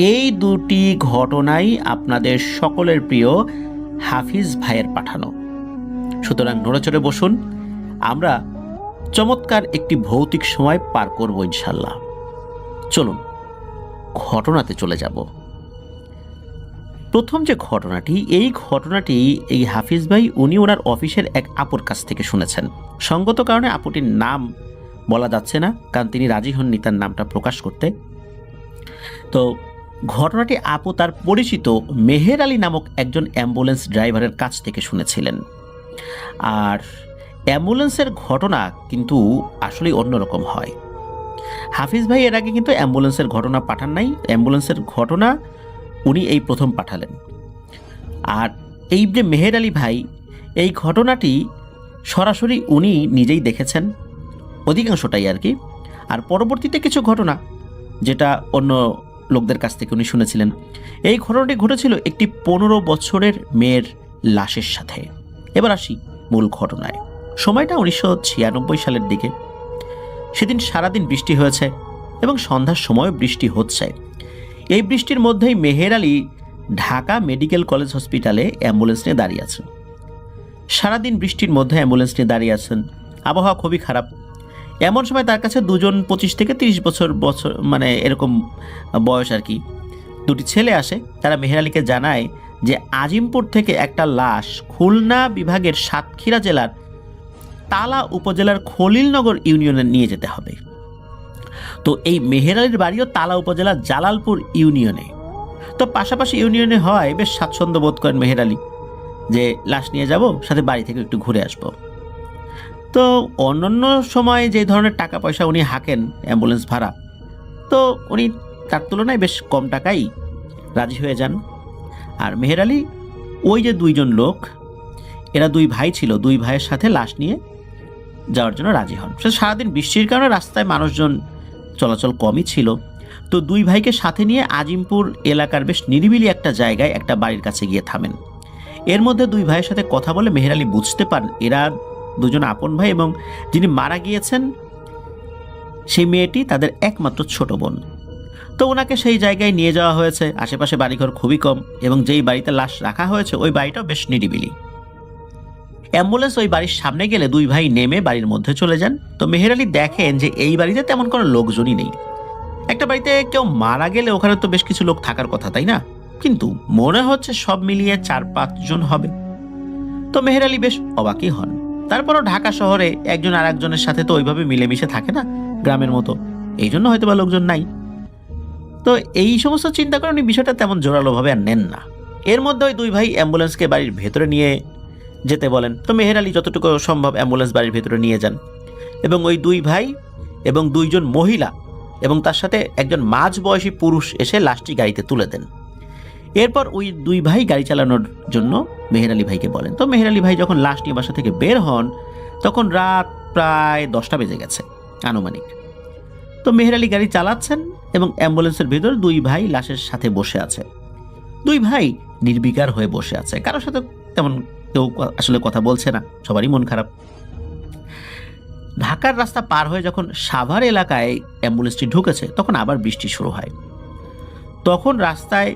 এই দুটি ঘটনাই আপনাদের সকলের প্রিয় হাফিজ ভাইয়ের পাঠানো। সুতরাং নড়েচড়ে বসুন, আমরা চমৎকার একটি ভৌতিক সময় পার করব ইনশাল্লাহ। চলুন ঘটনাতে চলে যাব। প্রথম যে ঘটনাটি, এই ঘটনাটি এই হাফিজ ভাই উনি ওনার অফিসের এক আপুর কাছ থেকে শুনেছেন। সঙ্গত কারণে আপুটির নাম বলা যাচ্ছে না, কারণ তিনি রাজি হননি তার নামটা প্রকাশ করতে। তো ঘটনাটি আপু তার পরিচিত মেহের আলী নামক একজন অ্যাম্বুলেন্স ড্রাইভারের কাছ থেকে শুনেছিলেন। আর অ্যাম্বুলেন্সের ঘটনা কিন্তু আসলেই অন্যরকম হয়। হাফিজ ভাই এর আগে কিন্তু অ্যাম্বুলেন্সের ঘটনা পাঠান নাই, অ্যাম্বুলেন্সের ঘটনা উনি এই প্রথম পাঠালেন। আর এই যে মেহের আলী ভাই, এই ঘটনাটি সরাসরি উনি নিজেই দেখেছেন, অধিকাংশটাই আর কি। আর পরবর্তীতে কিছু ঘটনা যেটা অন্য লোকদের কাছ থেকে উনি শুনেছিলেন। এই ঘটনাটি ঘটেছিল একটি 15 বছরের মেয়ের লাশের সাথে। এবার আসি মূল ঘটনায়। সময়টা 1996 সালের দিকে। সেদিন সারাদিন বৃষ্টি হয়েছে এবং সন্ধ্যার সময়ও বৃষ্টি হচ্ছে। এই বৃষ্টির মধ্যেই মেহের আলী ঢাকা মেডিকেল কলেজ হসপিটালে অ্যাম্বুলেন্স নিয়ে দাঁড়িয়ে আছেন। সারাদিন বৃষ্টির মধ্যে অ্যাম্বুলেন্স নিয়ে দাঁড়িয়ে আছেন, আবহাওয়া খুবই খারাপ। এমন সময় তার কাছে দুজন 25 থেকে 30 বছর মানে এরকম বয়স আর কি, দুটি ছেলে আসে। তারা মেহের আলীকে জানায় যে আজিমপুর থেকে একটা লাশ খুলনা বিভাগের সাতক্ষীরা জেলার তালা উপজেলার খলিলনগর ইউনিয়নে নিয়ে যেতে হবে। তো এই মেহের আলীর বাড়িও তালা উপজেলার জালালপুর ইউনিয়নে। তো পাশাপাশি ইউনিয়নে হয় বেশ স্বাচ্ছন্দ্য বোধ করেন মেহের আলী যে লাশ নিয়ে যাব, সাথে বাড়ি থেকে একটু ঘুরে আসব। তো অন্যান্য সময় যে ধরনের টাকা পয়সা উনি হাঁকেন অ্যাম্বুলেন্স ভাড়া, তো উনি তার তুলনায় বেশ কম টাকাই রাজি হয়ে যান। আর মেহের আলী ওই যে দুইজন লোক, এরা দুই ভাই ছিল, দুই ভাইয়ের সাথে লাশ নিয়ে যাওয়ার জন্য রাজি হন। সে সারাদিন বৃষ্টির কারণে রাস্তায় মানুষজন চলাচল কমই ছিল। তো দুই ভাইকে সাথে নিয়ে আজিমপুর এলাকার বেশ নিরিবিলি একটা জায়গায় একটা বাড়ির কাছে গিয়ে থামেন। এর মধ্যে দুই ভাইয়ের সাথে কথা বলে মেহের আলী বুঝতে পারেন এরা দুজন আপন ভাই এবং যিনি মারা গিয়েছেন সেই মেয়েটি তাদের একমাত্র ছোট বোন। তো ওনাকে সেই জায়গায় নিয়ে যাওয়া হয়েছে। আশেপাশে বাড়িঘর খুবই কম এবং যেই বাড়িতে লাশ রাখা হয়েছে ওই বাড়িটাও বেশ নিরিবিলি। অ্যাম্বুলেন্স ওই বাড়ির সামনে গেলে দুই ভাই নেমে বাড়ির মধ্যে চলে যান। তো মেহের আলী দেখেন যে এই বাড়িতে তেমন কোনো লোকজনই নেই। একটা বাড়িতে কেউ মারা গেলে ওখানে তো বেশ কিছু লোক থাকার কথা, তাই না? কিন্তু মনে হচ্ছে সব মিলিয়ে 4-5 জন হবে। তো মেহের আলী বেশ অবাকই হন। তারপরও ঢাকা শহরে একজন আর একজনের সাথে তো ওইভাবে মিলেমিশে থাকে না গ্রামের মতো, এই জন্য হয়তো বা লোকজন নাই। তো এই সমস্ত চিন্তা করে উনি বিষয়টা তেমন জোরালোভাবে আর নেন না। এর মধ্যে ওই দুই ভাই অ্যাম্বুলেন্সকে বাড়ির ভেতরে নিয়ে যেতে বলেন। তো মেহের আলী যতটুকু সম্ভব অ্যাম্বুলেন্স বাড়ির ভেতরে নিয়ে যান এবং ওই দুই ভাই এবং দুইজন মহিলা এবং তার সাথে একজন মাঝবয়সী পুরুষ এসে লাশটি গাড়িতে তুলে দেন। এরপর ওই দুই ভাই গাড়ি চালানোর জন্য মেহের আলী ভাইকে বলেন। তো মেহের আলী ভাই যখন লাশ নিয়ে বাসা থেকে বের হন তখন রাত প্রায় 10টা বেজে গেছে আনুমানিক। তো মেহের আলী গাড়ি চালাচ্ছেন এবং অ্যাম্বুলেন্সের ভেতর দুই ভাই লাশের সাথে বসে আছে। দুই ভাই নির্বিকার হয়ে বসে আছে, কারোর সাথে তেমন কেউ আসলে কথা বলছে না, সবারই মন খারাপ। ঢাকার রাস্তা পার হয়ে যখন সাভার এলাকায় অ্যাম্বুলেন্সটি ঢুকেছে তখন আবার বৃষ্টি শুরু হয়। তখন রাস্তায়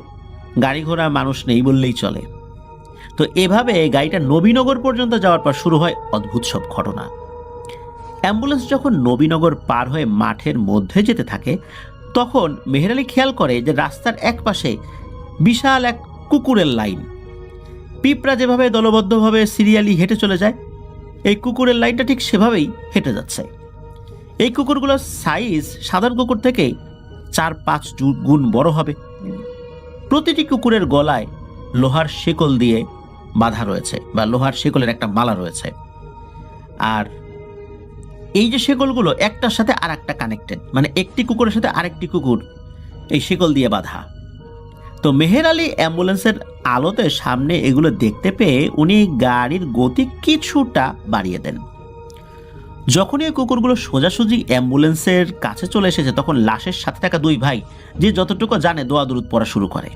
গাড়ি ঘোড়া মানুষ নেই বললেই চলে। তো এভাবে গাড়িটা নবীনগর পর্যন্ত যাওয়ার পর শুরু হয় অদ্ভুত সব ঘটনা। অ্যাম্বুলেন্স যখন নবীনগর পার হয়ে মাঠের মধ্যে যেতে থাকে তখন মেহের আলী খেয়াল করে যে রাস্তার এক পাশে বিশাল এক কুকুরের লাইন। পিঁপড়া যেভাবে দলবদ্ধভাবে সিরিয়ালি হেঁটে চলে যায়, এই কুকুরের লাইনটা ঠিক সেভাবেই হেঁটে যাচ্ছে। এই কুকুরগুলোর সাইজ সাধারণ কুকুর থেকে 4-5 গুণ বড় হবে। প্রতিটি কুকুরের গলায় লোহার শেকল দিয়ে বাঁধা রয়েছে বা লোহার শেকলের একটা মালা রয়েছে। আর এই যে শেকলগুলো একটার সাথে আর একটা কানেক্টেড, মানে একটি কুকুরের সাথে আরেকটি কুকুর এই শেকল দিয়ে বাঁধা। তো মেহের আলী অ্যাম্বুলেন্সের আলোতে সামনে এগুলো দেখতে পেয়ে উনি গাড়ির গতি কিছুটা বাড়িয়ে দেন। যখনই এই কুকুরগুলো সোজাসুজি অ্যাম্বুলেন্সের কাছে চলে এসেছে তখন লাশের সাথে থাকা দুই ভাই যে যতটুকু জানে দোয়া দুরুদ পড়া শুরু করে।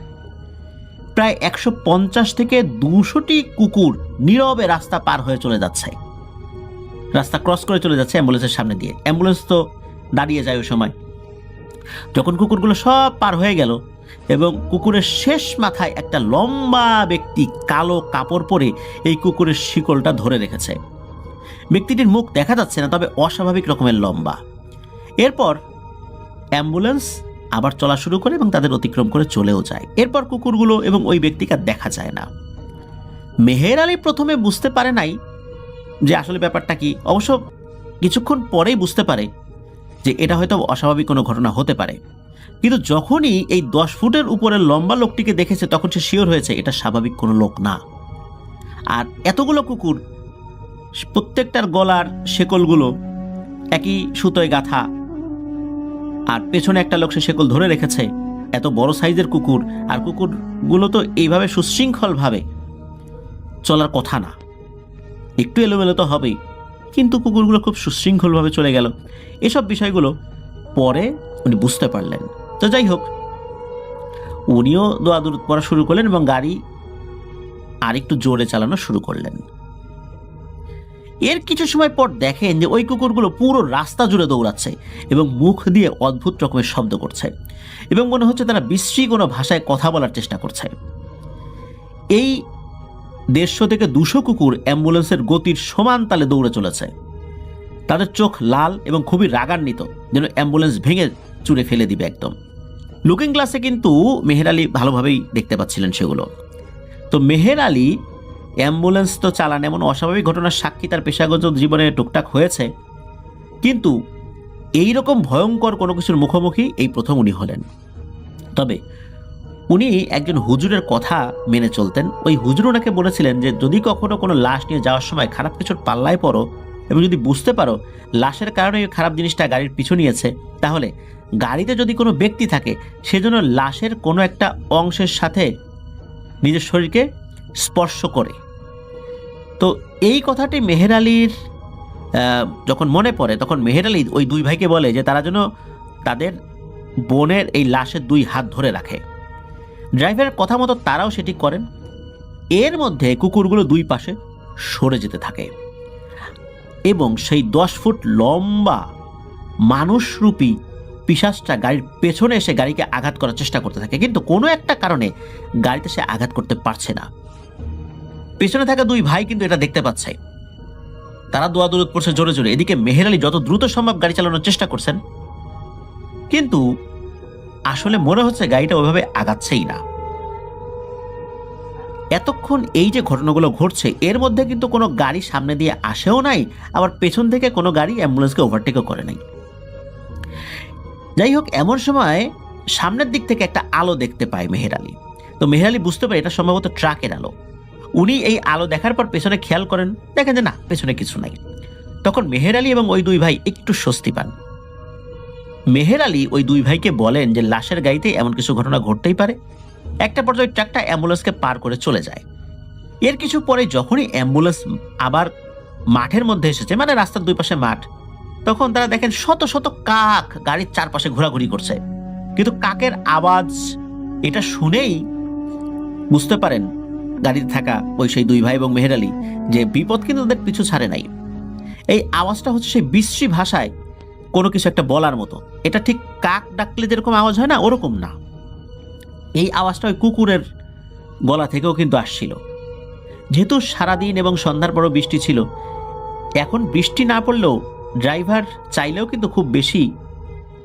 প্রায় 150 থেকে 200টি কুকুর নীরবে রাস্তা পার হয়ে চলে যাচ্ছে, রাস্তা ক্রস করে চলে যাচ্ছে অ্যাম্বুলেন্সের সামনে দিয়ে। অ্যাম্বুলেন্স তো দাঁড়িয়ে যায় ওই সময়। যখন কুকুরগুলো সব পার হয়ে গেল এবং কুকুরের শেষ মাথায় একটা লম্বা ব্যক্তি কালো কাপড় পরে এই কুকুরের শিকলটা ধরে রেখেছে। ব্যক্তিটির মুখ দেখা যাচ্ছে না, তবে অস্বাভাবিক রকমের লম্বা। এরপর অ্যাম্বুলেন্স আবার চলা শুরু করে এবং তাদের অতিক্রম করে চলেও যায়। এরপর কুকুরগুলো এবং ওই ব্যক্তিকে দেখা যায় না। মেহের আলী প্রথমে বুঝতে পারে নাই যে আসলে ব্যাপারটা কি। অবশ্য কিছুক্ষণ পরেই বুঝতে পারে যে এটা হয়তো অস্বাভাবিক কোনো ঘটনা হতে পারে। কিন্তু যখনই এই 10 ফুটের উপরের লম্বা লোকটিকে দেখেছে তখন সে শিওর হয়েছে এটা স্বাভাবিক কোনো লোক না। আর এতগুলো কুকুর, প্রত্যেকটার গলার শেকলগুলো একই সুতোয় গাঁথা, আর পেছনে একটা লোক সে শেকল ধরে রেখেছে। এত বড় সাইজের কুকুর, আর কুকুরগুলো তো এইভাবে সুশৃঙ্খলভাবে চলার কথা না, একটু এলোমেলো তো হবেই, কিন্তু কুকুরগুলো খুব সুশৃঙ্খলভাবে চলে গেল। এসব বিষয়গুলো পরে উনি বুঝতে পারলেন। তো যাই হোক, উনিও দোয়া দরুদ পড়া শুরু করলেন এবং গাড়ি আরেকটু জোরে চালানো শুরু করলেন। এর কিছু সময় পর দেখেন যে ওই কুকুরগুলো পুরো রাস্তা জুড়ে দৌড়াচ্ছে এবং মুখ দিয়ে অদ্ভুত রকমের শব্দ করছে এবং মনে হচ্ছে তারা বিশ্রী কোনো ভাষায় কথা বলার চেষ্টা করছে। এই 150 থেকে 200 কুকুর অ্যাম্বুলেন্সের গতির সমান তালে দৌড়ে চলেছে। তাদের চোখ লাল এবং খুবই রাগান্বিত, যেন অ্যাম্বুলেন্স ভেঙে চুরে ফেলে দিবে একদম। লুকিং গ্লাসে কিন্তু মেহের আলী ভালোভাবেই দেখতে পাচ্ছিলেন সেগুলো। তো মেহের আলী অ্যাম্বুলেন্স তো চালান, এমন অস্বাভাবিক ঘটনার সাক্ষী তার পেশাগত জীবনে টুকটাক হয়েছে, কিন্তু এই রকম ভয়ঙ্কর কোনো কিছুর মুখোমুখি এই প্রথম উনি হলেন। তবে উনি একজন হুজুরের কথা মেনে চলতেন। ওই হুজুর ওনাকে বলেছিলেন যে যদি কখনো কোনো লাশ নিয়ে যাওয়ার সময় খারাপ কিছুর পাল্লায় পড়ো এবং যদি বুঝতে পারো লাশের কারণে ওই খারাপ জিনিসটা গাড়ির পিছু নিয়েছে, তাহলে গাড়িতে যদি কোনো ব্যক্তি থাকে সেজন্য লাশের কোনো একটা অংশের সাথে নিজের শরীরকে স্পর্শ করে। তো এই কথাটি মেহের আলীর যখন মনে পড়ে তখন মেহের আলী ওই 2 ভাইকে বলে যে তারা যেন তাদের বোনের এই লাশের 2 হাত ধরে রাখে। ড্রাইভারের কথা মতো তারাও সেটি করেন। এর মধ্যে কুকুরগুলো 2 পাশে সরে যেতে থাকে এবং সেই 10 ফুট লম্বা মানুষরূপী পিশাচটা গাড়ির পেছনে এসে গাড়িকে আঘাত করার চেষ্টা করতে থাকে, কিন্তু কোনো একটা কারণে গাড়িতে সে আঘাত করতে পারছে না। পেছনে থাকা 2 ভাই কিন্তু এটা দেখতে পাচ্ছে, তারা দোয়া দরুদ পড়ছে জোরে জোরে। এদিকে মেহের আলী যত দ্রুত সম্ভব গাড়ি চালানোর চেষ্টা করছেন, কিন্তু আসলে মনে হচ্ছে গাড়িটা ওইভাবে আগাচ্ছেই না। এতক্ষণ এই যে ঘটনাগুলো ঘটছে এর মধ্যে কিন্তু কোনো গাড়ি সামনে দিয়ে আসেও নাই, আবার পেছন থেকে কোনো গাড়ি অ্যাম্বুলেন্সকে ওভারটেকও করে নাই। যাই হোক, এমন সময় সামনের দিক থেকে একটা আলো দেখতে পায় মেহের আলী। তো মেহের আলী বুঝতে পারে এটা সম্ভবত ট্রাকের আলো। উনি এই আলো দেখার পর পেছনে খেয়াল করেন, দেখেন যে না, পেছনে কিছু নাই। তখন মেহের আলী এবং ওই 2 ভাই একটু স্বস্তি পান। মেহের আলী ওই 2 ভাইকে বলেন যে লাশের গাড়িতে এমন কিছু ঘটনা ঘটতেই পারে। একটা পর্যায়ে ট্রাকটা অ্যাম্বুলেন্সকে পার করে চলে যায়। এর কিছু পরে যখনই অ্যাম্বুলেন্স আবার মাঠের মধ্যে এসেছে, মানে রাস্তার 2 পাশে মাঠ, তখন তারা দেখেন শত শত কাক গাড়ির চারপাশে ঘোরাঘুরি করছে। কিন্তু কাকের আওয়াজ এটা শুনেই বুঝতে পারেন গাড়িতে থাকা ওই সেই 2 ভাই এবং মেহের আলী যে বিপদ কিন্তু তাদের পিছু ছাড়ে নাই। এই আওয়াজটা হচ্ছে সেই বিশ্রী ভাষায় কোনো কিছু একটা বলার মতো। এটা ঠিক কাক ডাকলে যেরকম আওয়াজ হয় না, ওরকম না। এই আওয়াজটা ওই কুকুরের গলা থেকেও কিন্তু আসছিল। যেহেতু সারাদিন এবং সন্ধ্যার পরও বৃষ্টি ছিল, এখন বৃষ্টি না পড়লেও ড্রাইভার চাইলেও কিন্তু খুব বেশি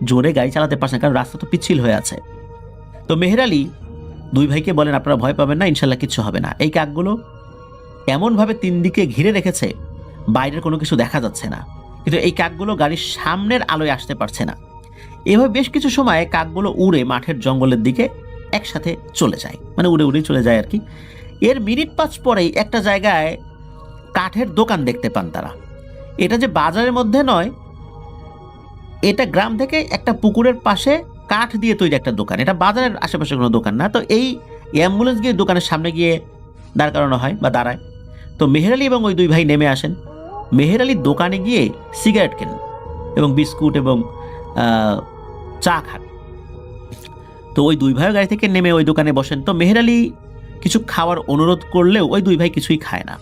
জোরে গাড়ি চালাতে পারছে না, কারণ রাস্তা তো পিচ্ছিল হয়ে আছে। তো মেহের আলী 2 ভাইকে বলেন আপনারা ভয় পাবেন না, ইনশাল্লাহ কিচ্ছু হবে না। এই কাকগুলো এমনভাবে 3 দিকে ঘিরে রেখেছে বাইরের কোনো কিছু দেখা যাচ্ছে না, কিন্তু এই কাকগুলো গাড়ির সামনের আলোয় আসতে পারছে না। এভাবে বেশ কিছু সময় কাকগুলো উড়ে মাঠের জঙ্গলের দিকে একসাথে চলে যায়, মানে উড়ে উড়ে চলে যায় আর কি। এর মিনিট 5 পরেই একটা জায়গায় কাঠের দোকান দেখতে পান তারা। এটা যে বাজারের মধ্যে নয়, এটা গ্রাম থেকে একটা পুকুরের পাশে কাঠ দিয়ে তৈরি একটা দোকান। এটা বাজারের আশেপাশে কোনো দোকান না। তো এই অ্যাম্বুলেন্স গিয়ে দোকানের সামনে গিয়ে দাঁড় করানো হয় বা দাঁড়ায়। তো মেহের আলী এবং ওই 2 ভাই নেমে আসেন। মেহের আলী দোকানে গিয়ে সিগারেট কেনেন এবং বিস্কুট এবং চা খান। তো ওই 2 ভাই গাড়ি থেকে নেমে ওই দোকানে বসেন। তো মেহের আলী কিছু খাওয়ার অনুরোধ করলেও ওই 2 ভাই কিছুই খায় না।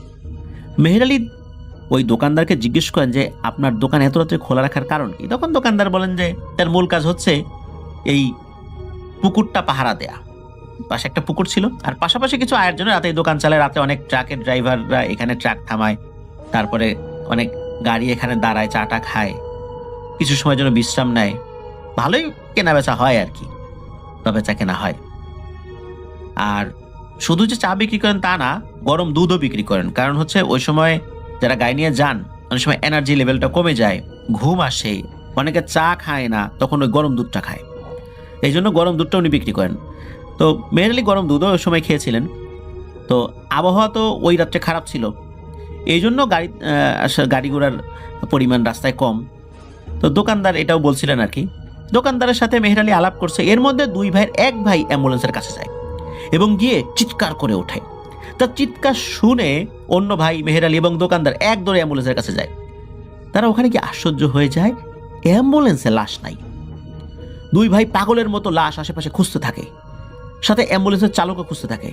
মেহের আলী ওই দোকানদারকে জিজ্ঞেস করেন যে আপনার দোকান এত রাত্রে খোলা রাখার কারণ কি? তখন দোকানদার বলেন যে তার মূল কাজ হচ্ছে এই পুকুরটা পাহারা দেয়া, পাশে একটা পুকুর ছিল, আর পাশাপাশি কিছু আয়ের জন্য রাতে দোকান চালায়। রাতে অনেক ট্রাকের ড্রাইভাররা এখানে ট্রাক থামায়, তারপরে অনেক গাড়ি এখানে দাঁড়ায়, চাটা খায়, কিছু সময়ের জন্য বিশ্রাম নেয়। ভালোই কেনা বেচা হয় আর কি, বেচা কেনা হয়। আর শুধু যে চা বিক্রি করেন তা না, গরম দুধও বিক্রি করেন। কারণ হচ্ছে ওই সময় যারা গাড়ি নিয়ে যান অনেক সময় এনার্জি লেভেলটা কমে যায়, ঘুম আসে, অনেকে চা খায় না, তখন ওই গরম দুধটা খায়। এই জন্য গরম দুধটা উনি বিক্রি করেন। তো মেনলি গরম দুধও ওই সময় খেয়েছিলেন। তো আবহাওয়া তো ওই রাত্রে খারাপ ছিল, এই জন্য গাড়ি ঘোড়ার পরিমাণ রাস্তায় কম। তো দোকানদার এটাও বলছিলেন আর কি। দোকানদারের সাথে মেহের আলী আলাপ করছে। এর মধ্যে দুই ভাইয়ের এক ভাই অ্যাম্বুলেন্সের কাছে যায় এবং গিয়ে চিৎকার করে ওঠে। তার চিৎকার শুনে অন্য ভাই মেহের আলী এবং দোকানদার এক দৌড়ে অ্যাম্বুলেন্সের কাছে যায়। তারা ওখানে গিয়ে আশ্চর্য হয়ে যায়, অ্যাম্বুলেন্সে লাশ নাই। দুই ভাই পাগলের মতো লাশ আশেপাশে খুঁজতে থাকে, সাথে অ্যাম্বুলেন্সের চালকও খুঁজতে থাকে।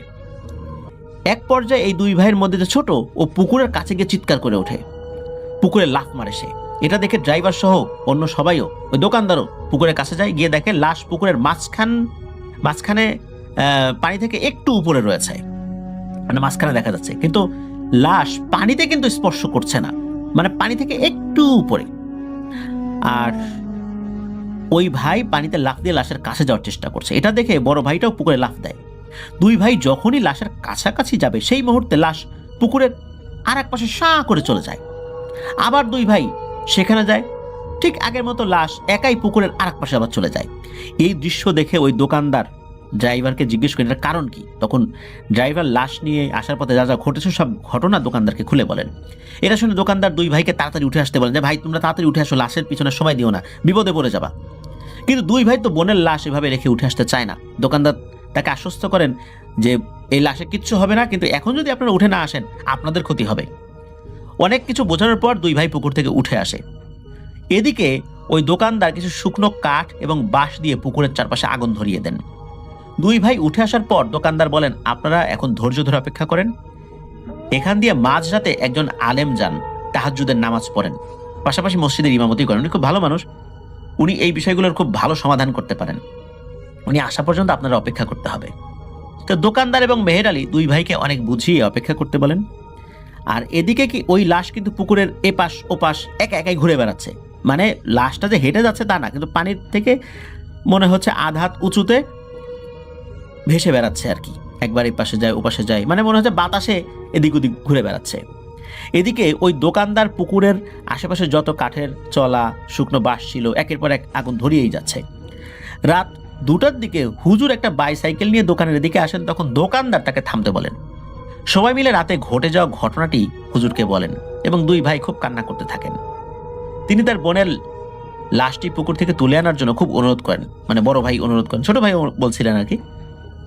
এক পর্যায়ে এই দুই ভাইয়ের মধ্যে যে ছোট, ও পুকুরের কাছে গিয়ে চিৎকার করে ওঠে, পুকুরে লাফ মারে সে। এটা দেখে ড্রাইভার সহ অন্য সবাইও, ওই দোকানদারও পুকুরের কাছে যায়, গিয়ে দেখে লাশ পুকুরের মাঝখানে পানি থেকে একটু উপরে রয়েছে, মানে মাঝখানে দেখা যাচ্ছে, কিন্তু লাশ পানিতে কিন্তু স্পর্শ করছে না, মানে পানি থেকে একটু উপরে। আর ওই ভাই পানিতে লাফ দিয়ে লাশের কাছে যাওয়ার চেষ্টা করছে। এটা দেখে বড় ভাইটাও পুকুরে লাফ দেয়। দুই ভাই যখনই লাশের কাছাকাছি যাবে সেই মুহূর্তে লাশ পুকুরের আর এক পাশে সাঁ করে চলে যায়। আবার দুই ভাই সেখানে যায়, ঠিক আগের মতো লাশ একাই পুকুরের আর এক পাশে আবার চলে যায়। এই দৃশ্য দেখে ওই দোকানদার ড্রাইভারকে জিজ্ঞেস করেন এটার কারণ কি। তখন ড্রাইভার লাশ নিয়ে আসার পথে যা যা ঘটেছে সব ঘটনা দোকানদারকে খুলে বলেন। এটা শুনে দোকানদার দুই ভাইকে তাড়াতাড়ি উঠে আসতে বলেন, যে ভাই তোমরা তাড়াতাড়ি উঠে আসো, লাশের পিছনে সময় দিও না, বিপদে পড়ে যাবা। কিন্তু দুই ভাই তো বোনের লাশ এভাবে রেখে উঠে আসতে চায় না। দোকানদার তাকে আশ্বস্ত করেন যে এই লাশে কিচ্ছু হবে না, কিন্তু এখন যদি আপনারা উঠে না আসেন আপনাদের ক্ষতি হবে। অনেক কিছু বোঝানোর পর দুই ভাই পুকুর থেকে উঠে আসে। এদিকে ওই দোকানদার কিছু শুকনো কাঠ এবং বাঁশ দিয়ে পুকুরের চারপাশে আগুন ধরিয়ে দেন। দুই ভাই উঠে আসার পর দোকানদার বলেন, আপনারা এখন ধৈর্য ধরে অপেক্ষা করেন, এখান দিয়ে মাঝরাতে একজন আলেম যান, তাহাজ্জুদের নামাজ পড়েন, পাশাপাশি মসজিদের ইমামতি করেন। উনি খুব ভালো মানুষ, উনি এই বিষয়গুলোর খুব ভালো সমাধান করতে পারেন, উনি আসা পর্যন্ত আপনারা অপেক্ষা করতে হবে। তো দোকানদার এবং মেহের আলী দুই ভাইকে অনেক বুঝিয়ে অপেক্ষা করতে বলেন। আর এদিকে কি ওই লাশ কিন্তু পুকুরের এপাশ ওপাশ একা একাই ঘুরে বেড়াচ্ছে, মানে লাশটা যে হেঁটে যাচ্ছে তা না, কিন্তু পানির থেকে মনে হচ্ছে আধ হাত উঁচুতে ভেসে বেড়াচ্ছে আর কি, একবার এই পাশে যায় ওপাশে যায়, মানে মনে হচ্ছে বাতাসে এদিক ওদিক ঘুরে বেড়াচ্ছে। এদিকে ওই দোকানদার পুকুরের আশেপাশে যত কাঠের চলা শুকনো বাঁশ ছিল একের পর এক আগুন ধরিয়েই যাচ্ছে। রাত 2টার দিকে হুজুর একটা বাইসাইকেল নিয়ে দোকানের দিকে আসেন, তখন দোকানদার তাকে থামতে বলেন। সবাই মিলে রাতে ঘটে যাওয়া ঘটনাটি হুজুরকে বলেন এবং দুই ভাই খুব কান্না করতে থাকেন। তিনি তার বোনের লাশটি পুকুর থেকে তুলে আনার জন্য খুব অনুরোধ করেন, মানে বড় ভাই অনুরোধ করেন, ছোট ভাই বলছিলেন আর কি।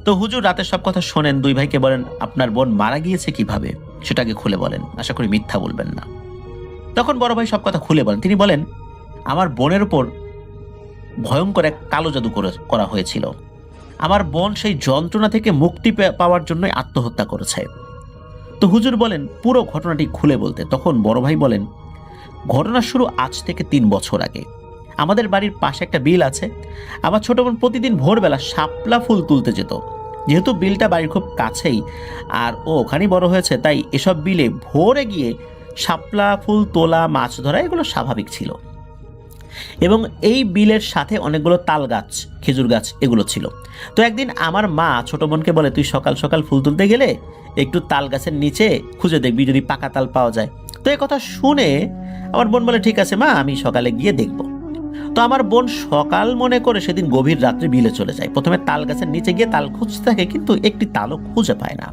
তো হুজুর রাতের সব কথা শোনেন, দুই ভাইকে বলেন আপনার বোন মারা গিয়েছে কিভাবে সেটাকে খুলে বলেন, আশা করি মিথ্যা বলবেন না। তখন বড় ভাই সব কথা খুলে বলেন। তিনি বলেন, আমার বোনের উপর ভয়ঙ্কর এক কালো জাদু করা হয়েছিল, আমার বোন সেই যন্ত্রণা থেকে মুক্তি পাওয়ার জন্যই আত্মহত্যা করেছে। তো হুজুর বলেন পুরো ঘটনাটি খুলে বলতে। তখন বড় ভাই বলেন, ঘটনা শুরু আজ থেকে 3 বছর আগে। আমাদের বাড়ির পাশে একটা বিল আছে, আমার ছোট বোন প্রতিদিন ভোরবেলা শাপলা ফুল তুলতে যেত। যেহেতু বিলটা বাড়ির খুব কাছেই আর ও ওখানেই বড় হয়েছে, তাই এসব বিলে ভোরে গিয়ে শাপলা ফুল তোলা, মাছ ধরা এগুলো স্বাভাবিক ছিল। এবং এই বিলের সাথে অনেকগুলো তাল গাছ, খেজুর গাছ এগুলো ছিল। তো একদিন আমার মা ছোট বোনকে বলে, তুই সকাল সকাল ফুল তুলতে গেলে একটু তাল গাছের নিচে খুঁজে দেখবি যদি পাকা তাল পাওয়া যায়। তো এই কথা শুনে আমার বোন বলে, ঠিক আছে মা, আমি সকালে গিয়ে দেখব। তো আমার বোন সকাল মনে করে সেদিন গভীর রাত্রে বিলে চলে যায়। প্রথমে তাল গাছের নিচে গিয়ে তাল খুঁজতে থাকে, কিন্তু একটি তালও খুঁজে পায় না।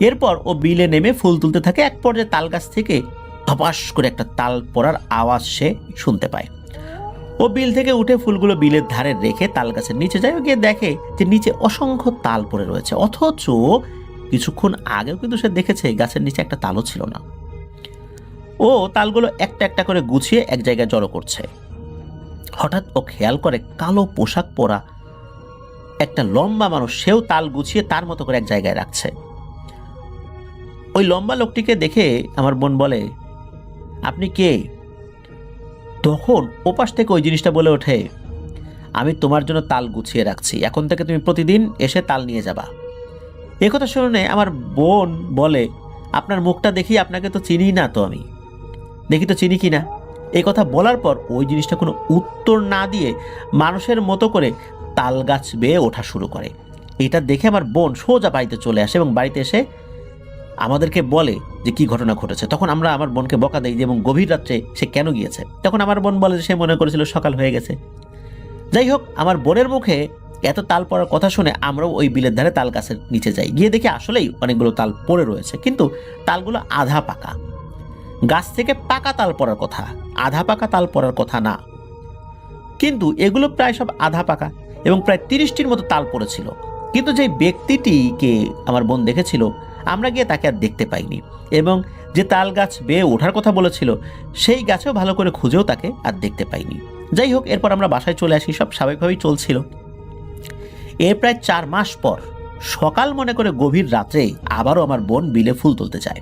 এরপর ও বিলে নেমে ফুল তুলতে থাকে। এক পর্যায়ে তাল গাছ থেকে ধপাস করে একটা তাল পড়ার আওয়াজ সে শুনতে পায়। ও বিল থেকে উঠে ফুলগুলো বিলের ধারে রেখে তাল গাছের নিচে যায়, গিয়ে দেখে যে নিচে অসংখ্য তাল পড়ে রয়েছে, অথচ কিছুক্ষণ আগেও কিন্তু সে দেখেছে গাছের নিচে একটা তালও ছিল না। ও তালগুলো একটা একটা করে গুছিয়ে এক জায়গায় জড়ো করছে। হঠাৎ ও খেয়াল করে কালো পোশাক পরা একটা লম্বা মানুষ, সেও তাল গুছিয়ে তার মতো করে এক জায়গায় রাখছে। ওই লম্বা লোকটিকে দেখে আমার বোন বলে, আপনি কে? তখন ওপাশ থেকে ওই জিনিসটা বলে ওঠে, আমি তোমার জন্য তাল গুছিয়ে রাখছি, এখন থেকে তুমি প্রতিদিন এসে তাল নিয়ে যাবা। এ কথা শুনে আমার বোন বলে, আপনার মুখটা দেখি আপনাকে তো চিনি না, তো আমি দেখি তো চিনি কি না। এই কথা বলার পর ওই জিনিসটা কোনো উত্তর না দিয়ে মানুষের মতো করে তাল গাছ বেয়ে ওঠা শুরু করে। এটা দেখে আমার বোন সোজা বাড়িতে চলে আসে এবং বাড়িতে এসে আমাদেরকে বলে যে কি ঘটনা ঘটেছে। তখন আমরা আমার বোনকে বকা দেই যে এবং গভীর রাত্রে সে কেন গিয়েছে। তখন আমার বোন বলে যে সে মনে করেছিল সকাল হয়ে গেছে। যাই হোক, আমার বোনের মুখে এত তাল পড়ার কথা শুনে আমরাও ওই বিলের ধারে তাল গাছের নিচে যাই। গিয়ে দেখি আসলেই অনেকগুলো তাল পড়ে রয়েছে, কিন্তু তালগুলো আধা পাকা। গাছ থেকে পাকা তাল পড়ার কথা, আধা পাকা তাল পড়ার কথা না। কিন্তু এগুলো প্রায় সব আধা পাকা এবং প্রায় 30টির মতো তাল পড়েছিল। কিন্তু যে ব্যক্তিটিকে আমার বোন দেখেছিল, আমরা গিয়ে তাকে আর দেখতে পাইনি, এবং যে তাল গাছ বেয়ে ওঠার কথা বলেছিল সেই গাছেও ভালো করে খুঁজেও তাকে আর দেখতে পাইনি। যাই হোক, এরপর আমরা বাসায় চলে আসি, সব স্বাভাবিকভাবেই চলছিল। এর প্রায় 4 মাস পর সকাল মনে করে গভীর রাত্রে আবারও আমার বোন বিলে ফুল তুলতে যায়।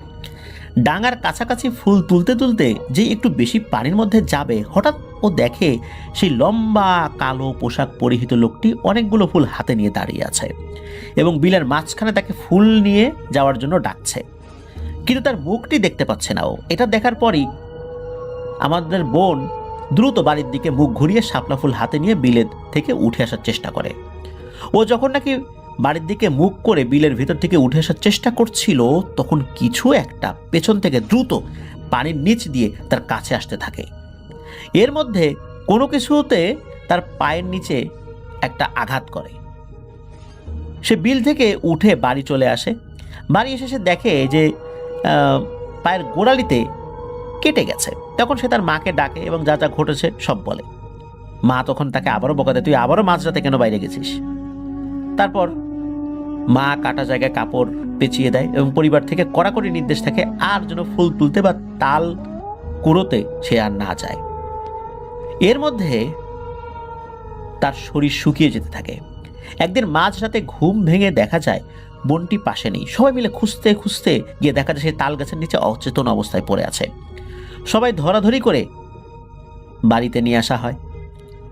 ডাঙার কাছাকাছি ফুল তুলতে তুলতে যে একটু বেশি পানির মধ্যে যাবে, হঠাৎ ও দেখে সেই লম্বা কালো পোশাক পরিহিত লোকটি অনেকগুলো ফুল হাতে নিয়ে দাঁড়িয়ে আছে এবং বিলের মাঝখানে তাকে ফুল নিয়ে যাওয়ার জন্য ডাকছে, কিন্তু তার মুখটি দেখতে পাচ্ছে না ও। এটা দেখার পরই আমাদের বোন দ্রুত বাড়ির দিকে মুখ ঘুরিয়ে শাপলা ফুল হাতে নিয়ে বিলের থেকে উঠে আসার চেষ্টা করে। ও যখন নাকি বাড়ির দিকে মুখ করে বিলের ভিতর থেকে উঠে আসার চেষ্টা করছিল, তখন কিছু একটা পেছন থেকে দ্রুত পানির নিচ দিয়ে তার কাছে আসতে থাকে। এর মধ্যে কোনো কিছুতে তার পায়ের নিচে একটা আঘাত করে। সে বিল থেকে উঠে বাড়ি চলে আসে। বাড়ি এসে সে দেখে যে পায়ের গোড়ালিতে কেটে গেছে। তখন সে তার মাকে ডাকে এবং যা যা ঘটেছে সব বলে। মা তখন তাকে আবারও বকা দেয়, তুই আবারও মাঝরাতে কেন বাইরে গেছিস। তারপর মা কাটা জায়গায় কাপড় পেঁচিয়ে দেয় এবং পরিবার থেকে কড়াকড়ি নির্দেশ থাকে আর যেন ফুল তুলতে বা তাল কুড়োতে সে আর না যায়। এর মধ্যে তার শরীর শুকিয়ে যেতে থাকে। একদিন মাঝরাতে ঘুম ভেঙে দেখা যায় বোনটি পাশে নেই। সবাই মিলে খুঁজতে খুঁজতে গিয়ে দেখা যায় সে তাল গাছের নিচে অচেতন অবস্থায় পড়ে আছে। সবাই ধরাধরি করে বাড়িতে নিয়ে আসা হয়।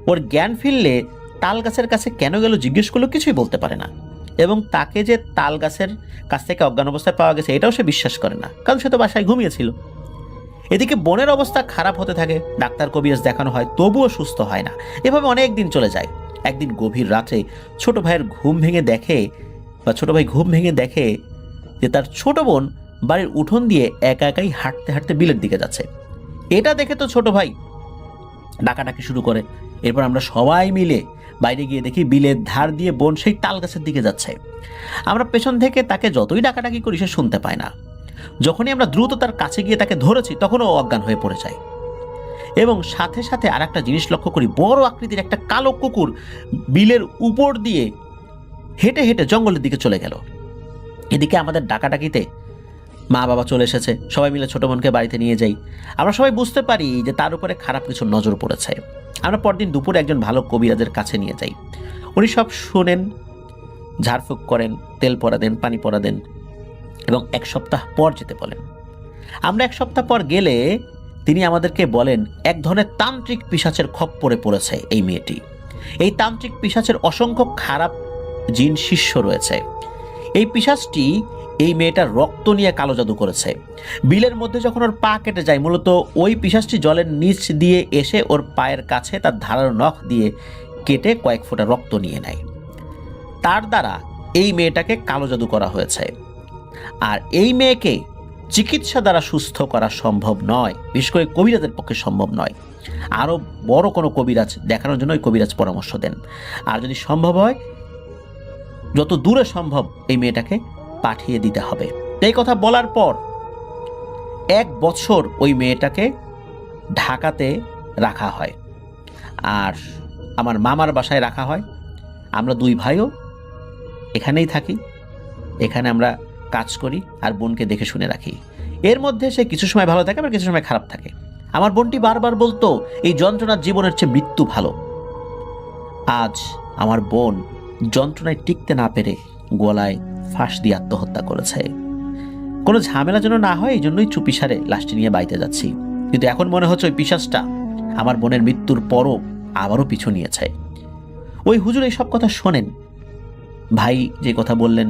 ওর জ্ঞান ফিরলে তাল গাছের কাছে কেন গেল জিজ্ঞেস করলো, কিছুই বলতে পারে না, এবং তাকে যে তাল গাছের কাছ থেকে অজ্ঞান অবস্থায় পাওয়া গেছে এটাও সে বিশ্বাস করে না, কারণ সে তো বাসায় ঘুমিয়েছিল। এদিকে বোনের অবস্থা খারাপ হতে থাকে, ডাক্তার কবিরাজ দেখানো হয়, তবুও সুস্থ হয় না। এভাবে অনেক দিন চলে যায়। একদিন গভীর রাতে ছোট ভাই ঘুম ভেঙে দেখে যে তার ছোট বোন বাড়ির উঠোন দিয়ে একা একাই হাঁটতে হাঁটতে বিলের দিকে যাচ্ছে। এটা দেখে তো ছোট ভাই ডাকাডাকি শুরু করে। এরপর আমরা সবাই মিলে বাইরে গিয়ে দেখি বিলের ধার দিয়ে বোন সেই তাল গাছের দিকে যাচ্ছে। আমরা পেছন থেকে তাকে যতই ডাকাডাকি করি সে শুনতে পায় না। যখনই আমরা দ্রুত তার কাছে গিয়ে তাকে ধরেছি, তখনও অজ্ঞান হয়ে পড়ে যায়। এবং সাথে সাথে আর একটা জিনিস লক্ষ্য করি, বড় আকৃতির একটা কালো কুকুর বিলের উপর দিয়ে হেঁটে হেঁটে জঙ্গলের দিকে চলে গেল। এদিকে আমাদের ডাকাডাকিতে মা বাবা চলে এসেছে। সবাই মিলে ছোট বোনকে বাড়িতে নিয়ে যাই। আমরা সবাই বুঝতে পারি যে তার উপরে খারাপ কিছু নজর পড়েছে। আমরা পরদিন দুপুরে একজন ভালো কবিরাজের কাছে নিয়ে যাই। উনি সব শোনেন, ঝাড়ফুঁক করেন, তেল পরা দেন, পানি পরা দেন এবং 1 সপ্তাহ পর যেতে বলেন। আমরা 1 সপ্তাহ পর গেলে তিনি আমাদেরকে বলেন এক ধরনের তান্ত্রিক পিশাচের খপ্পরে পড়েছে এই মেয়েটি। এই তান্ত্রিক পিশাচের অসংখ্য খারাপ জিন শিষ্য রয়েছে। এই পিশাচটি এই মেয়েটার রক্ত নিয়ে কালো জাদু করেছে। বিলের মধ্যে যখন ওর পা কেটে যায়, মূলত ওই পিশাচটি জলের নিচ দিয়ে এসে ওর পায়ের কাছে তার ধারালো নখ দিয়ে কেটে কয়েক ফোঁটা রক্ত নিয়ে নেয়। তার দ্বারা এই মেয়েটাকে কালো জাদু করা হয়েছে। আর এই মেয়েকে চিকিৎসা দ্বারা সুস্থ করা সম্ভব নয়, বিশেষ করে কবিরাজের পক্ষে সম্ভব নয়। আরও বড় কোনো কবিরাজ দেখানোর জন্য ওই কবিরাজ পরামর্শ দেন। আর যদি সম্ভব হয়, যত দূরে সম্ভব এই মেয়েটাকে পাঠিয়ে দিতে হবে। এই কথা বলার পর 1 বছর ওই মেয়েটাকে ঢাকাতে রাখা হয় আর আমার মামার বাসায় রাখা হয়। আমরা 2 ভাইও এখানেই থাকি, এখানে আমরা কাজ করি আর বোনকে দেখে শুনে রাখি। এর মধ্যে সে কিছু সময় ভালো থাকে, আবার কিছু সময় খারাপ থাকে। আমার বোনটি বারবার বলতো এই যন্ত্রণার জীবনের চেয়ে মৃত্যু ভালো। আজ আমার বোন যন্ত্রণায় টিকতে না পেরে গলায় ফাঁস দিয়ে আত্মহত্যা করেছে। কোনো ঝামেলা যেন না হয় এই জন্যই চুপিসারে লাশটি নিয়ে বাড়িতে যাচ্ছি। কিন্তু এখন মনে হচ্ছে ওই পিশাচটা আমার বোনের মৃত্যুর পরও আবারও পিছু নিয়েছে। ওই হুজুর এই সব কথা শোনেন। ভাই যে কথা বললেন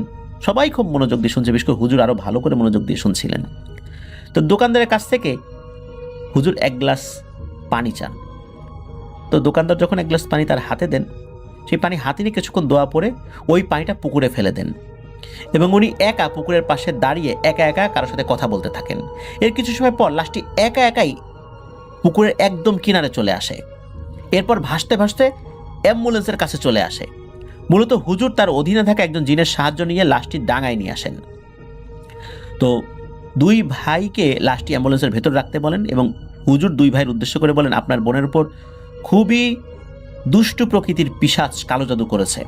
সবাই খুব মনোযোগ দিয়ে শুনছে, বিশেষ করে হুজুর আরো ভালো করে মনোযোগ দিয়ে শুনছিলেন। তো দোকানদারের কাছ থেকে হুজুর এক গ্লাস পানি চান। তো দোকানদার যখন এক গ্লাস পানি তার হাতে দেন, সেই পানি হাতে নিয়ে কিছুক্ষণ দোয়া পরে ওই পানিটা পুকুরে ফেলে দেন এবং উনি একা পুকুরের পাশে দাঁড়িয়ে একা একা কারোর সাথে কথা বলতে থাকেন। এর কিছু সময় পর লাশটি একা একাই পুকুরের একদম কিনারে চলে আসে। এরপর ভাসতে ভাসতে অ্যাম্বুলেন্সের কাছে চলে আসে। মূলত হুজুর তার অধীনে থাকা একজন জিনের সাহায্য নিয়ে লাশটি ডাঙায় নিয়ে আসেন। তো দুই ভাইকে লাশটি অ্যাম্বুলেন্সের ভেতর রাখতে বলেন এবং হুজুর দুই ভাইয়ের উদ্দেশ্য করে বলেন, আপনার বোনের উপর খুবই দুষ্টু প্রকৃতির পিশাচ কালো জাদু করেছে।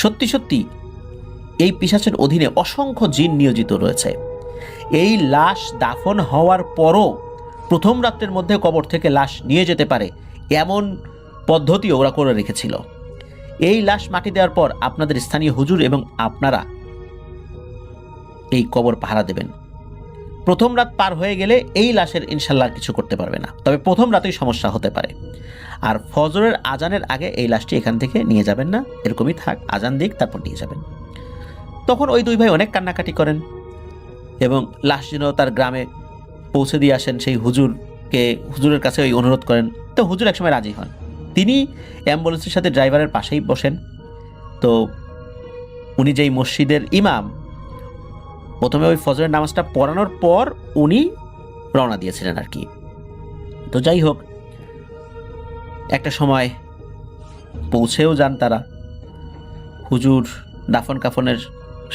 সত্যি সত্যি এই পিশাচের অধীনে অসংখ্য জিন নিয়োজিত রয়েছে। এই লাশ দাফন হওয়ার পরও প্রথম রাত্রের মধ্যে কবর থেকে লাশ নিয়ে যেতে পারে এমন পদ্ধতিও ওরা করে রেখেছিল। এই লাশ মাটি দেওয়ার পর আপনাদের স্থানীয় হুজুর এবং আপনারা এই কবর পাহারা দেবেন। প্রথম রাত পার হয়ে গেলে এই লাশের ইনশাল্লাহ কিছু করতে পারবে না, তবে প্রথম রাতেই সমস্যা হতে পারে। আর ফজরের আজানের আগে এই লাশটি এখান থেকে নিয়ে যাবেন না, এরকমই থাক, আজান দিক তারপর নিয়ে যাবেন। তখন ওই দুই ভাই অনেক কান্নাকাটি করেন এবং লাশ যেন তার গ্রামে পৌঁছে দিয়ে আসেন সেই হুজুরের কাছে ওই অনুরোধ করেন। তো হুজুর একসময় রাজি হন। তিনি অ্যাম্বুলেন্সের সাথে ড্রাইভারের পাশেই বসেন। তো উনি যেই মসজিদের ইমাম, প্রথমে ওই ফজরের নামাজটা পড়ানোর পর উনি রওনা দিয়েছিলেন আর কি। তো যাই হোক, একটা সময় পৌঁছেও যান তারা। হুজুর দাফন কাফনের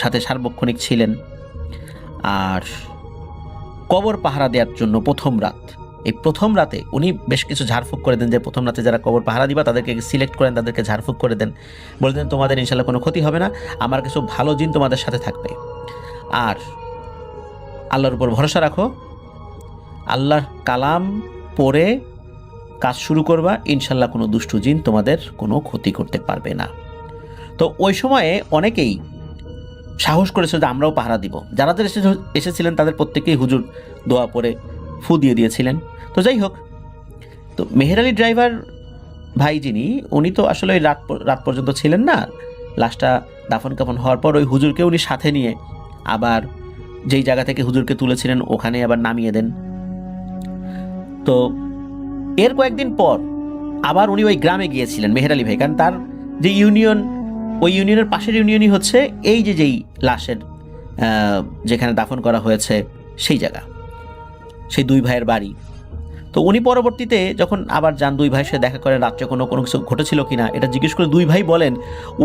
সাথে সার্বক্ষণিক ছিলেন। আর কবর পাহারা দেওয়ার জন্য এই প্রথম রাতে উনি বেশ কিছু ঝাড়ফুঁক করে দেন, যে প্রথম রাতে যারা কবর পাহারা দিবা তাদেরকে সিলেক্ট করেন, তাদেরকে ঝাড়ফুঁক করে দেন, বলে দেন তোমাদের ইনশাল্লাহ কোনো ক্ষতি হবে না, আমার কিছু ভালো জিন তোমাদের সাথে থাকবে, আর আল্লাহর উপর ভরসা রাখো, আল্লাহর কালাম পড়ে কাজ শুরু করবা, ইনশাল্লাহ কোনো দুষ্টু জিন তোমাদের কোনো ক্ষতি করতে পারবে না। তো ওই সময়ে অনেকেই সাহস করেছিল যে আমরাও পাহারা দিব। যারা এসেছিলেন তাদের প্রত্যেকেই হুজুর দোয়া পড়ে ফু দিয়ে দিয়েছিলেন। তো যাই হোক, তো মেহের আলী ড্রাইভার ভাই যিনি, উনি তো আসলে ওই রাত পর্যন্ত ছিলেন না। লাশটা দাফন কাফন হওয়ার পর ওই হুজুরকে উনি সাথে নিয়ে আবার যেই জায়গা থেকে হুজুরকে তুলেছিলেন ওখানে আবার নামিয়ে দেন। তো এর কয়েকদিন পর আবার উনি ওই গ্রামে গিয়েছিলেন মেহের আলী ভাই, কারণ তার যে ইউনিয়ন, ওই ইউনিয়নের পাশের ইউনিয়নই হচ্ছে এই যেই লাশের যেখানে দাফন করা হয়েছে সেই জায়গা, সেই দুই ভাইয়ের বাড়ি। তো উনি পরবর্তীতে যখন আবার যান, দুই ভাইয়ের সাথে দেখা করেন, রাত্রে কোনো কিছু ঘটেছিল কিনা এটা জিজ্ঞেস করে দুই ভাই বলেন,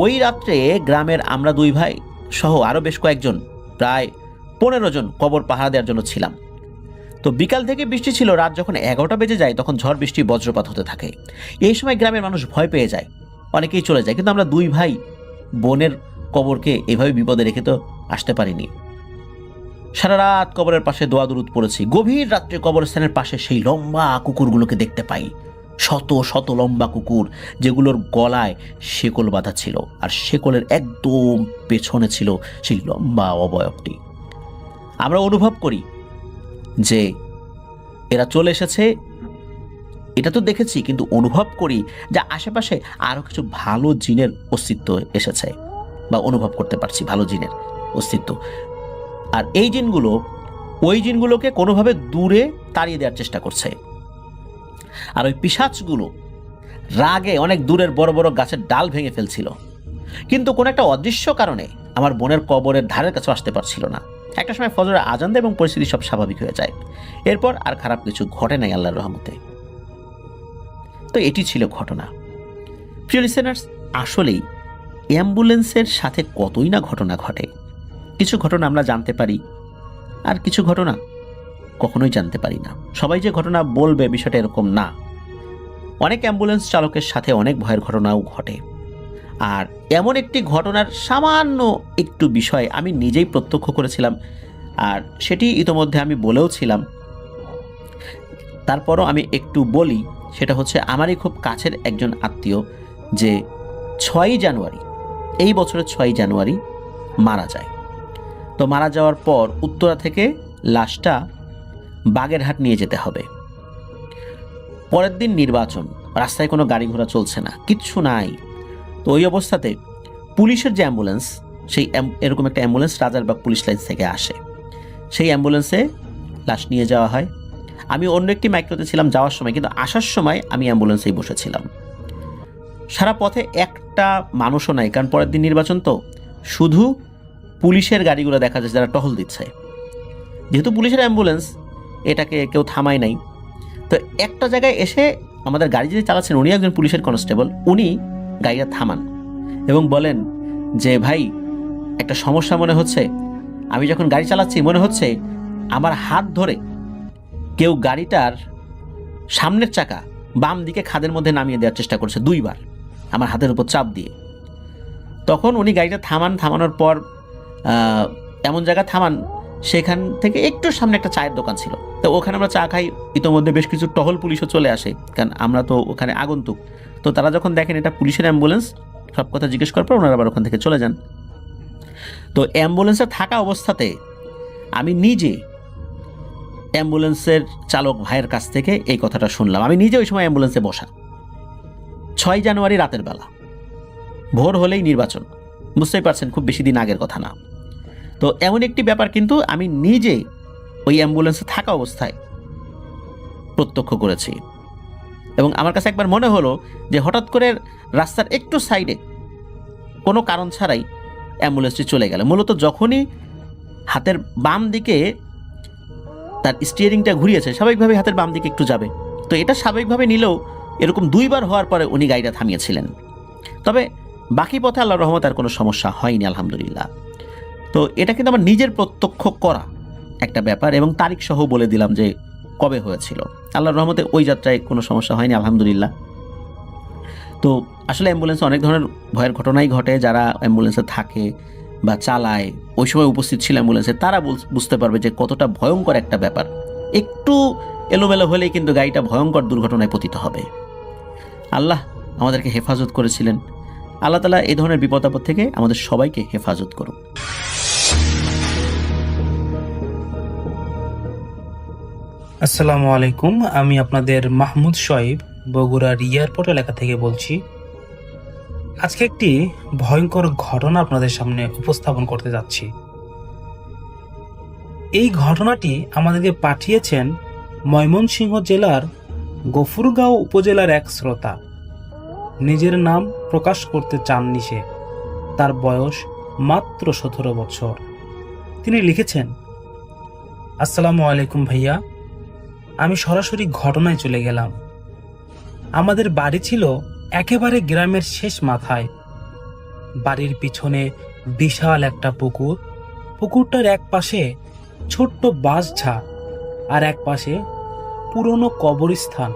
ওই রাত্রে গ্রামের আমরা দুই ভাই সহ আরও বেশ কয়েকজন, প্রায় 15 জন কবর পাহারা দেওয়ার জন্য ছিলাম। তো বিকাল থেকে বৃষ্টি ছিল, রাত যখন 11টা বেজে যায় তখন ঝড় বৃষ্টি বজ্রপাত হতে থাকে। এই সময় গ্রামের মানুষ ভয় পেয়ে যায়, অনেকেই চলে যায়, কিন্তু আমরা দুই ভাই বোনের কবরকে এভাবে বিপদে রেখে তো আসতে পারিনি। সারা রাত কবরের পাশে দোয়া দুরুদ পড়েছি। গভীর রাত্রে কবরস্থানের পাশে সেই লম্বা কুকুরগুলোকে দেখতে পাই, শত শত লম্বা কুকুর, যেগুলোর গলায় শেকল বাঁধা ছিল, আর শেকলের একদম পেছনে ছিল সেই লম্বা অবয়বটি। আমরা অনুভব করি যে এরা চলে এসেছে, এটা তো দেখেছি, কিন্তু অনুভব করি যে আশেপাশে আরো কিছু ভালো জিনের অস্তিত্ব এসেছে, বা অনুভব করতে পারছি ভালো জিনের অস্তিত্ব। আর এই জিনগুলো ওই জিনগুলোকে কোনোভাবে দূরে তাড়িয়ে দেওয়ার চেষ্টা করছে। আর ওই পিশাচগুলো রাগে অনেক দূরের বড় বড় গাছের ডাল ভেঙে ফেলছিল, কিন্তু কোনো একটা অদৃশ্য কারণে আমার বোনের কবরের ধারের কাছে আসতে পারছিল না। একটা সময় ফজরের আজান দেয় এবং পরিস্থিতি সব স্বাভাবিক হয়ে যায়। এরপর আর খারাপ কিছু ঘটে নাই আল্লাহর রহমতে। তো এটি ছিল ঘটনা। প্রিয় লিসেনার্স, আসলেই অ্যাম্বুলেন্সের সাথে কতই না ঘটনা ঘটে। কিছু ঘটনা আমরা জানতে পারি, আর কিছু ঘটনা কখনোই জানতে পারি না। সবাই যে ঘটনা বলবে বিষয়টা এরকম না। অনেক অ্যাম্বুলেন্স চালকের সাথে অনেক ভয়ের ঘটনাও ঘটে। আর এমন একটি ঘটনার সামান্য একটু বিষয় আমি নিজেই প্রত্যক্ষ করেছিলাম, আর সেটি ইতোমধ্যে আমি বলেও ছিলাম, তারপরও আমি একটু বলি। সেটা হচ্ছে আমারই খুব কাছের একজন আত্মীয়, যে 6ই জানুয়ারি, এই বছরের 6ই জানুয়ারি মারা যায়। তো মারা যাওয়ার পর উত্তরা থেকে লাশটা বাগেরহাট নিয়ে যেতে হবে। পরের দিন নির্বাচন, রাস্তায় কোনো গাড়ি ঘোড়া চলছে না, কিচ্ছু নাই। তো ওই অবস্থাতে পুলিশের যে অ্যাম্বুলেন্স, সেই এরকম একটা অ্যাম্বুলেন্স রাজারবাগ পুলিশ লাইন থেকে আসে। সেই অ্যাম্বুলেন্সে লাশ নিয়ে যাওয়া হয়। আমি অন্য একটি মাইক্রোতে ছিলাম যাওয়ার সময়, কিন্তু আসার সময় আমি অ্যাম্বুলেন্সেই বসেছিলাম। সারা পথে একটা মানুষও নাই, কারণ পরের দিন নির্বাচন, তো শুধু পুলিশের গাড়িগুলো দেখা যাচ্ছে যারা টহল দিচ্ছে। যেহেতু পুলিশের অ্যাম্বুলেন্স, এটাকে কেউ থামায় নাই। তো একটা জায়গায় এসে আমাদের গাড়ি যিনি চালাচ্ছেন উনি একজন পুলিশের কনস্টেবল, উনি গাড়িটা থামান এবং বলেন যে ভাই, একটা সমস্যা মনে হচ্ছে। আমি যখন গাড়ি চালাচ্ছি মনে হচ্ছে আমার হাত ধরে কেউ গাড়িটার সামনের চাকা বাম দিকে খাদের মধ্যে নামিয়ে দেওয়ার চেষ্টা করছে 2 বার, আমার হাতের উপর চাপ দিয়ে। তখন উনি গাড়িটা থামানোর পর এমন জায়গা থামান, সেখান থেকে একটু সামনে একটা চায়ের দোকান ছিল। তো ওখানে আমরা চা খাই। ইতোমধ্যে বেশ কিছু টহল পুলিশও চলে আসে, কারণ আমরা তো ওখানে আগন্তুক। তো তারা যখন দেখেন এটা পুলিশের অ্যাম্বুলেন্স, সব কথা জিজ্ঞেস করার পর ওনারা আবার ওখান থেকে চলে যান। তো অ্যাম্বুলেন্সে থাকা অবস্থাতে আমি নিজে অ্যাম্বুলেন্সের চালক ভাইয়ের কাছ থেকে এই কথাটা শুনলাম। আমি নিজে ওই সময় অ্যাম্বুলেন্সে বসা, 6 জানুয়ারি রাতের বেলা, ভোর হলেই নির্বাচন, বুঝতেই পারছেন খুব বেশি দিন আগের কথা না। তো এমন একটি ব্যাপার কিন্তু আমি নিজে ওই অ্যাম্বুলেন্সে থাকা অবস্থায় প্রত্যক্ষ করেছি। এবং আমার কাছে একবার মনে হলো যে হঠাৎ করে রাস্তার একটু সাইডে কোনো কারণ ছাড়াই অ্যাম্বুলেন্সটি চলে গেল। মূলত যখনই হাতের বাম দিকে তার স্টিয়ারিংটা ঘুরিয়েছে, স্বাভাবিকভাবে হাতের বাম দিকে একটু যাবে। তো এটা স্বাভাবিকভাবে নিলেও এরকম 2 বার হওয়ার পরে উনি গাড়িটা থামিয়েছিলেন। তবে বাকি পথে আল্লাহর রহমতে আর কোনো সমস্যা হয়নি, আলহামদুলিল্লাহ। তো এটা কিন্তু আমার নিজের প্রত্যক্ষ করা একটা ব্যাপার, এবং তারিখ সহ বলে দিলাম যে কবে হয়েছিল। আল্লাহর রহমতে ওই যাত্রায় কোনো সমস্যা হয়নি, আলহামদুলিল্লাহ। তো আসলে অ্যাম্বুলেন্সে অনেক ধরনের ভয়ের ঘটনাই ঘটে। যারা অ্যাম্বুলেন্সে থাকে বা চালায়, ওই সময় উপস্থিত ছিল অ্যাম্বুলেন্সে, তারা বুঝতে পারবে যে কতটা ভয়ঙ্কর একটা ব্যাপার। একটু এলোমেলো হলেই কিন্তু গাড়িটা ভয়ঙ্কর দুর্ঘটনায় পতিত হবে। আল্লাহ আমাদেরকে হেফাজত করেছিলেন। আল্লাহ তাআলা এই ধরনের বিপদ আপদ থেকে আমাদের সবাইকে হেফাজত করুন। আসসালামু আলাইকুম, আমি আপনাদের মাহমুদ শোয়েব বগুড়ার এয়ারপোর্ট এলাকা থেকে বলছি। আজকে একটি ভয়ঙ্কর ঘটনা আপনাদের সামনে উপস্থাপন করতে যাচ্ছি। এই ঘটনাটি আমাদেরকে পাঠিয়েছেন ময়মনসিংহ জেলার গফুরগাঁও উপজেলার এক শ্রোতা। নিজের নাম প্রকাশ করতে চাননি সে। তার বয়স মাত্র 17 বছর। তিনি লিখেছেন, আসসালামু আলাইকুম ভাইয়া, আমি সরাসরি ঘটনায় চলে গেলাম। আমাদের বাড়ি ছিল একেবারে গ্রামের শেষ মাথায়। বাড়ির পিছনে বিশাল একটা পুকুর। পুকুরটার এক পাশে ছোট্ট বাঁশঝাড় আর এক পাশে পুরনো কবরস্থান।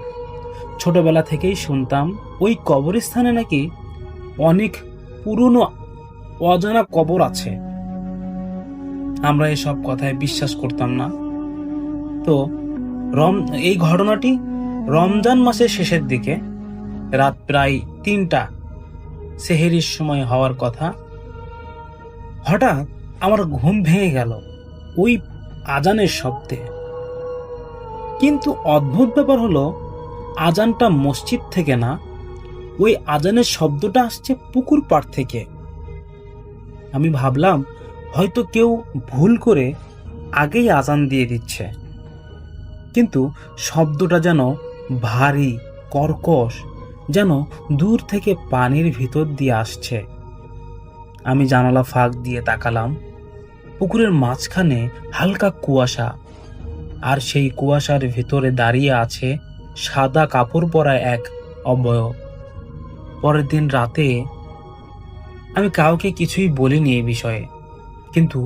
ছোটবেলা থেকেই শুনতাম ওই কবরস্থানে নাকি অনেক পুরনো অজানা কবর আছে। আমরা এসব কথায় বিশ্বাস করতাম না। তো এই ঘটনাটি রমজান মাসের শেষের দিকে, রাত প্রায় 3টা, সেহেরির সময় হওয়ার কথা। হঠাৎ আমার ঘুম ভেঙে গেল ওই আজানের শব্দে। কিন্তু অদ্ভুত ব্যাপার হলো, আজানটা মসজিদ থেকে না, ওই আজানের শব্দটা আসছে পুকুর পাড় থেকে। আমি ভাবলাম হয়তো কেউ ভুল করে আগেই আজান দিয়ে দিচ্ছে, কিন্তু শব্দটা যেন ভারী, কর্কশ, যেন দূর থেকে পানির ভিতর দিয়ে আসছে। আমি জানালা ফাঁক দিয়ে তাকালাম। পুকুরের মাঝখানে হালকা কুয়াশা, আর সেই কুয়াশার ভিতরে দাঁড়িয়ে আছে সাদা কাপড় পরা এক অবয়ব। পরের দিন রাতে আমি কাউকে কিছুই বলিনি এই বিষয়ে, কিন্তু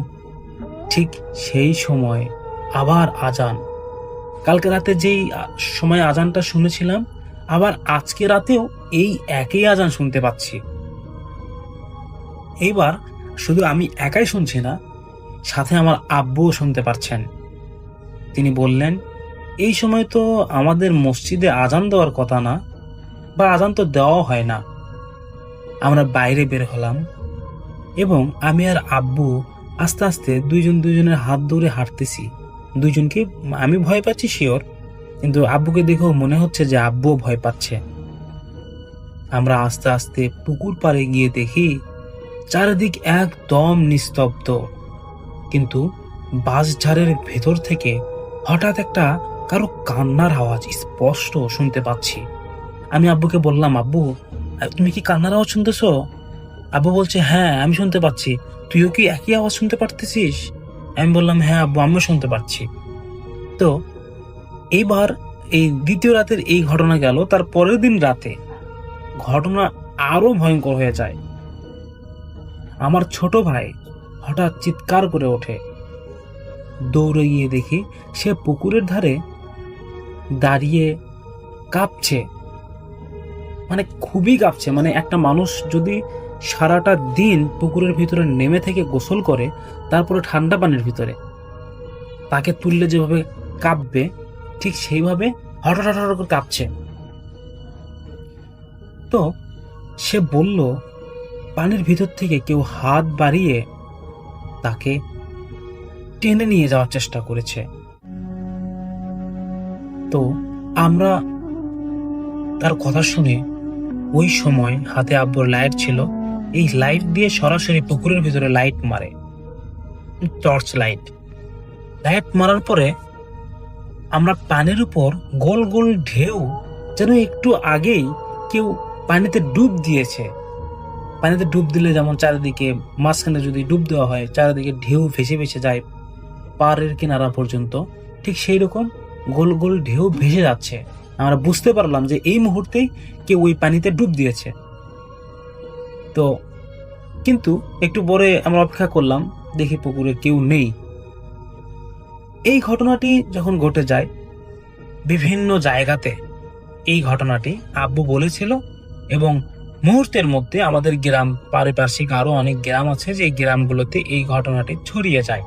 ঠিক সেই সময় আবার আজান। কালকে রাতে যেই সময় আজানটা শুনেছিলাম, আবার আজকে রাতেও এই একই আজান শুনতে পাচ্ছি। এইবার শুধু আমি একাই শুনছি না, সাথে আমার আব্বুও শুনতে পাচ্ছেন। তিনি বললেন, এই সময় তো আমাদের মসজিদে আজান দেওয়ার কথা না, বা আজান তো দেওয়া হয় না। আমরা বাইরে বের হলাম এবং আমি আর আব্বু আস্তে আস্তে দুজনের হাত ধরে হাঁটতেছি। দুজনকে আমি ভয় পাচ্ছি শিওর, কিন্তু আব্বুকে দেখেও মনে হচ্ছে যে আব্বুও ভয় পাচ্ছে। আমরা আস্তে আস্তে পুকুর পাড়ে গিয়ে দেখি চারিদিক একদম নিস্তব্ধ, কিন্তু বাঁশঝাড়ের ভেতর থেকে হঠাৎ একটা কারো কান্নার আওয়াজ স্পষ্ট শুনতে পাচ্ছি। আমি আব্বুকে বললাম, আব্বু তুমি কি কান্নার আওয়াজ শুনতেছ? আব্বু বলছে, হ্যাঁ আমি শুনতে পাচ্ছি, তুইও কি একই আওয়াজ শুনতে পারতেছিস? আমি বললাম, হ্যাঁ আব্বু আমিও শুনতে পাচ্ছি। তো এইবার এই দ্বিতীয় রাতের এই ঘটনা গেল। তার পরের দিন রাতে ঘটনা আরো ভয়ঙ্কর হয়ে যায়। আমার ছোট ভাই হঠাৎ চিৎকার করে ওঠে। দৌড়ে গিয়ে দেখি সে পুকুরের ধারে দাঁড়িয়ে কাঁপছে, মানে খুবই কাঁপছে। মানে একটা মানুষ যদি সারাটা দিন পুকুরের ভিতরে নেমে থেকে গোসল করে, তারপরে ঠান্ডা পানির ভিতরে তাকে তুললে যেভাবে কাঁপবে, ঠিক সেইভাবে হঠাৎ হঠাৎ করে কাঁপছে। তো সে বলল, পানির ভিতর থেকে কেউ হাত বাড়িয়ে তাকে টেনে নিয়ে যাওয়ার চেষ্টা করেছে। তো আমরা তার কথা শুনে ওই সময় হাতে আব্বুর লাইট ছিল, এই লাইট দিয়ে সরাসরি পুকুরের ভিতরে লাইট মারে, টর্চ লাইট। লাইট মারার পরে আমরা পানির উপর গোল গোল ঢেউ, যেন একটু আগেই কেউ পানিতে ডুব দিয়েছে। পানিতে ডুব দিলে যেমন চারিদিকে, মাঝখানে যদি ডুব দেওয়া হয় চারিদিকে ঢেউ ভেসে ভেসে যায় পাড়ের কিনারা পর্যন্ত, ঠিক সেই রকম গোল গোল ঢেউ ভেসে যাচ্ছে। আমরা বুঝতে পারলাম যে এই মুহূর্তেই কেউ ওই পানিতে ডুব দিয়েছে। তো কিন্তু একটু পরে আমরা অপেক্ষা করলাম, দেখি পুকুরে কেউ নেই। এই ঘটনাটি যখন ঘটে যায় বিভিন্ন জায়গাতে, এই ঘটনাটি আব্বু বলেছিল এবং মুহূর্তের মধ্যে আমাদের গ্রাম পারিপার্শ্বিক আরো অনেক গ্রাম আছে, যে গ্রামগুলোতে এই ঘটনাটি ছড়িয়ে যায়।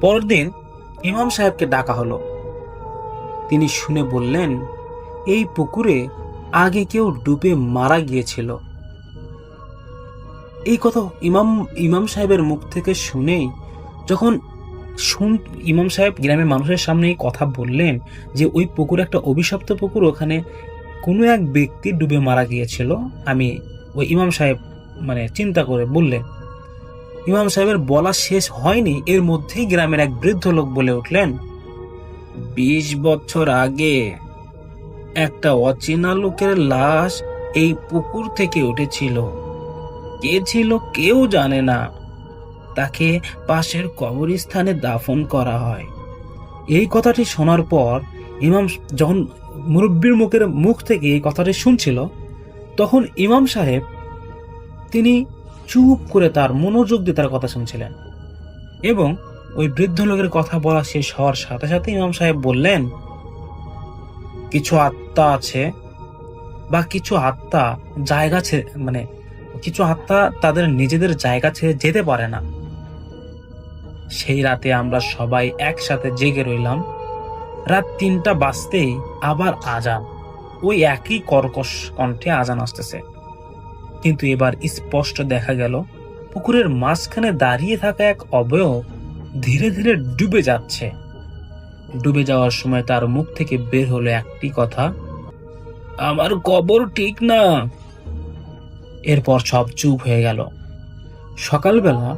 পরের দিন ইমাম সাহেবকে ডাকা হলো। তিনি শুনে বললেন, এই পুকুরে আগে কেউ ডুবে মারা গিয়েছিল। এই কথা ইমাম সাহেবের মুখ থেকে শুনেই, যখন ইমাম সাহেব গ্রামের মানুষের সামনে এই কথা বললেন যে ওই পুকুর একটা অভিশপ্ত পুকুর, ওখানে কোনো এক ব্যক্তি ডুবে মারা গিয়েছিল, আমি ওই ইমাম সাহেব চিন্তা করে বললেন। ইমাম সাহেবের বলা শেষ হয়নি, এর মধ্যেই গ্রামের এক বৃদ্ধ লোক বলে উঠলেন, 20 বছর আগে একটা অচেনা লোকের লাশ এই পুকুর থেকে উঠেছিল। কে ছিল কেউ জানে না, তাকে পাশের কবরস্থানে দাফন করা হয়। এই কথাটি শোনার পর ইমাম যখন মুরব্বীর মুখ থেকে এই কথাটি শুনছিল, তখন ইমাম সাহেব তিনি চুপ করে তার মনোযোগ দিয়ে তার কথা শুনছিলেন, এবং ওই বৃদ্ধ লোকের কথা বলা শেষ হওয়ার সাথে সাথে ইমাম সাহেব বললেন, কিছু আত্মা আছে বা কিছু আত্মা কিছু আত্মা তাদের নিজেদের জায়গা ছেড়ে যেতে পারে না। সেই রাতে আমরা সবাই একসাথে জেগে রইলাম। রাত 3টা বাজতেই আবার আজান, ওই একই কর্কশ কণ্ঠে আজান আসতেছে। কিন্তু এবার স্পষ্ট দেখা গেল পুকুরের মাঝখানে দাঁড়িয়ে থাকা এক অবয়ব ধীরে ধীরে ডুবে যাচ্ছে। ডুবে যাওয়ার সময় তার মুখ থেকে বের হলো একটি কথা, আমার কবর ঠিক না। এরপর সব চুপ হয়ে গেল। সকালবেলা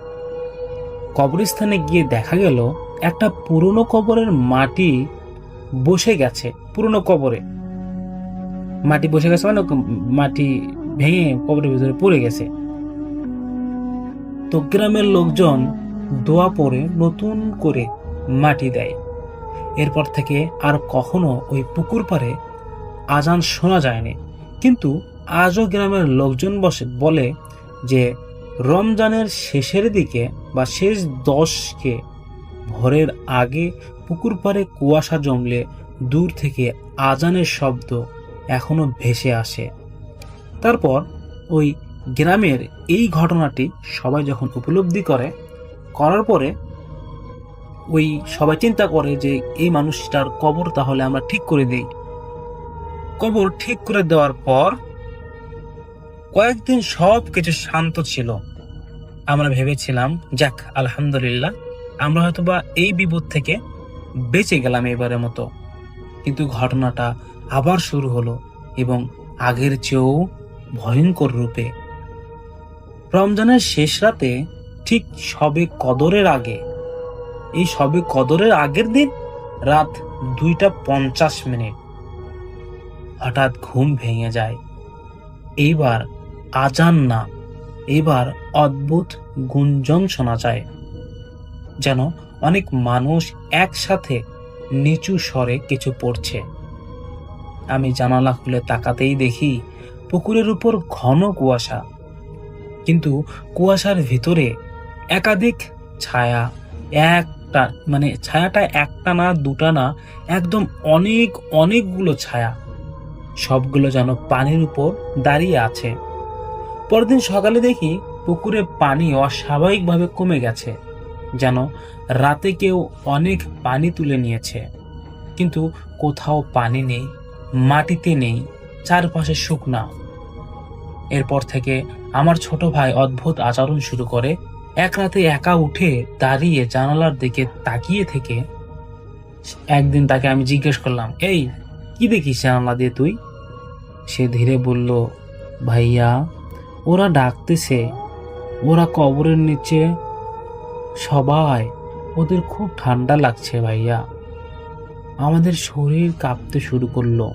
কবরস্থানে গিয়ে দেখা গেল একটা পুরনো কবরের মাটি বসে গেছে। পুরনো কবরে মাটি বসে গেছে, মাটি ভেঙে কবরের ভিতরে পড়ে গেছে। তো গ্রামের লোকজন দোয়া পড়ে নতুন করে মাটি দেয়। এরপর থেকে আর কখনো ওই পুকুর পাড়ে আজান শোনা যায়নি। কিন্তু আজও গ্রামের লোকজন বলে যে রমজানের শেষের দিকে বা শেষ 10কে ভোরের আগে পুকুর পাড়ে কুয়াশা জমলে দূর থেকে আজানের শব্দ এখনো ভেসে আসে। তারপর ওই গ্রামের এই ঘটনাটি সবাই যখন উপলব্ধি করার পরে ওই সবাই চিন্তা করে যে এই মানুষটার কবর তাহলে আমরা ঠিক করে দেই। কবর ঠিক করে দেওয়ার পর কয়েকদিন সব কিছু শান্ত ছিল। আমরা ভেবেছিলাম, যাক আলহামদুলিল্লাহ, আমরা হয়তোবা এই বিপদ থেকে বেঁচে গেলাম এবারের মতো। কিন্তু ঘটনাটা আবার শুরু হলো। এবং আগের চেয়েও ভয়ঙ্কর রূপে। রমজানের শেষ রাতে, ঠিক শবে কদরের আগে, এই শবে কদরের আগের দিন রাত 2:50 হঠাৎ ঘুম ভেঙে যায়। এইবার আজান না, এবার অদ্ভুত গুঞ্জন শোনা যায়, যেন অনেক মানুষ একসাথে নিচু স্বরে কিছু পড়ছে। আমি জানালা খুলে তাকাতেই দেখি পুকুরের উপর ঘন কুয়াশা, কিন্তু কুয়াশার ভিতরে একাধিক ছায়া। ছায়াটা একটা না, দুটা না, একদম অনেকগুলো ছায়া। সবগুলো যেন পানির উপর দাঁড়িয়ে আছে। পরদিন সকালে দেখি পুকুরে পানি অস্বাভাবিকভাবে কমে গেছে, যেন রাতে কেউ অনেক পানি তুলে নিয়েছে। কিন্তু কোথাও পানি নেই, মাটিতে নেই, চারপাশে শুকনা। এরপর থেকে আমার ছোট ভাই অদ্ভুত আচরণ শুরু করে। এক রাতে একা উঠে দাঁড়িয়ে জানালার দিকে তাকিয়ে থেকে একদিন তাকে আমি জিজ্ঞেস করলাম, এই কি দেখিস জানালা দিয়ে তুই? সে ধীরে বলল, ভাইয়া, ওরা ডাকতেছে, ওরা কবরের নিচে সবাই, ওদের খুব ঠান্ডা লাগছে ভাইয়া। আমাদের শরীর কাঁপতে শুরু করলো।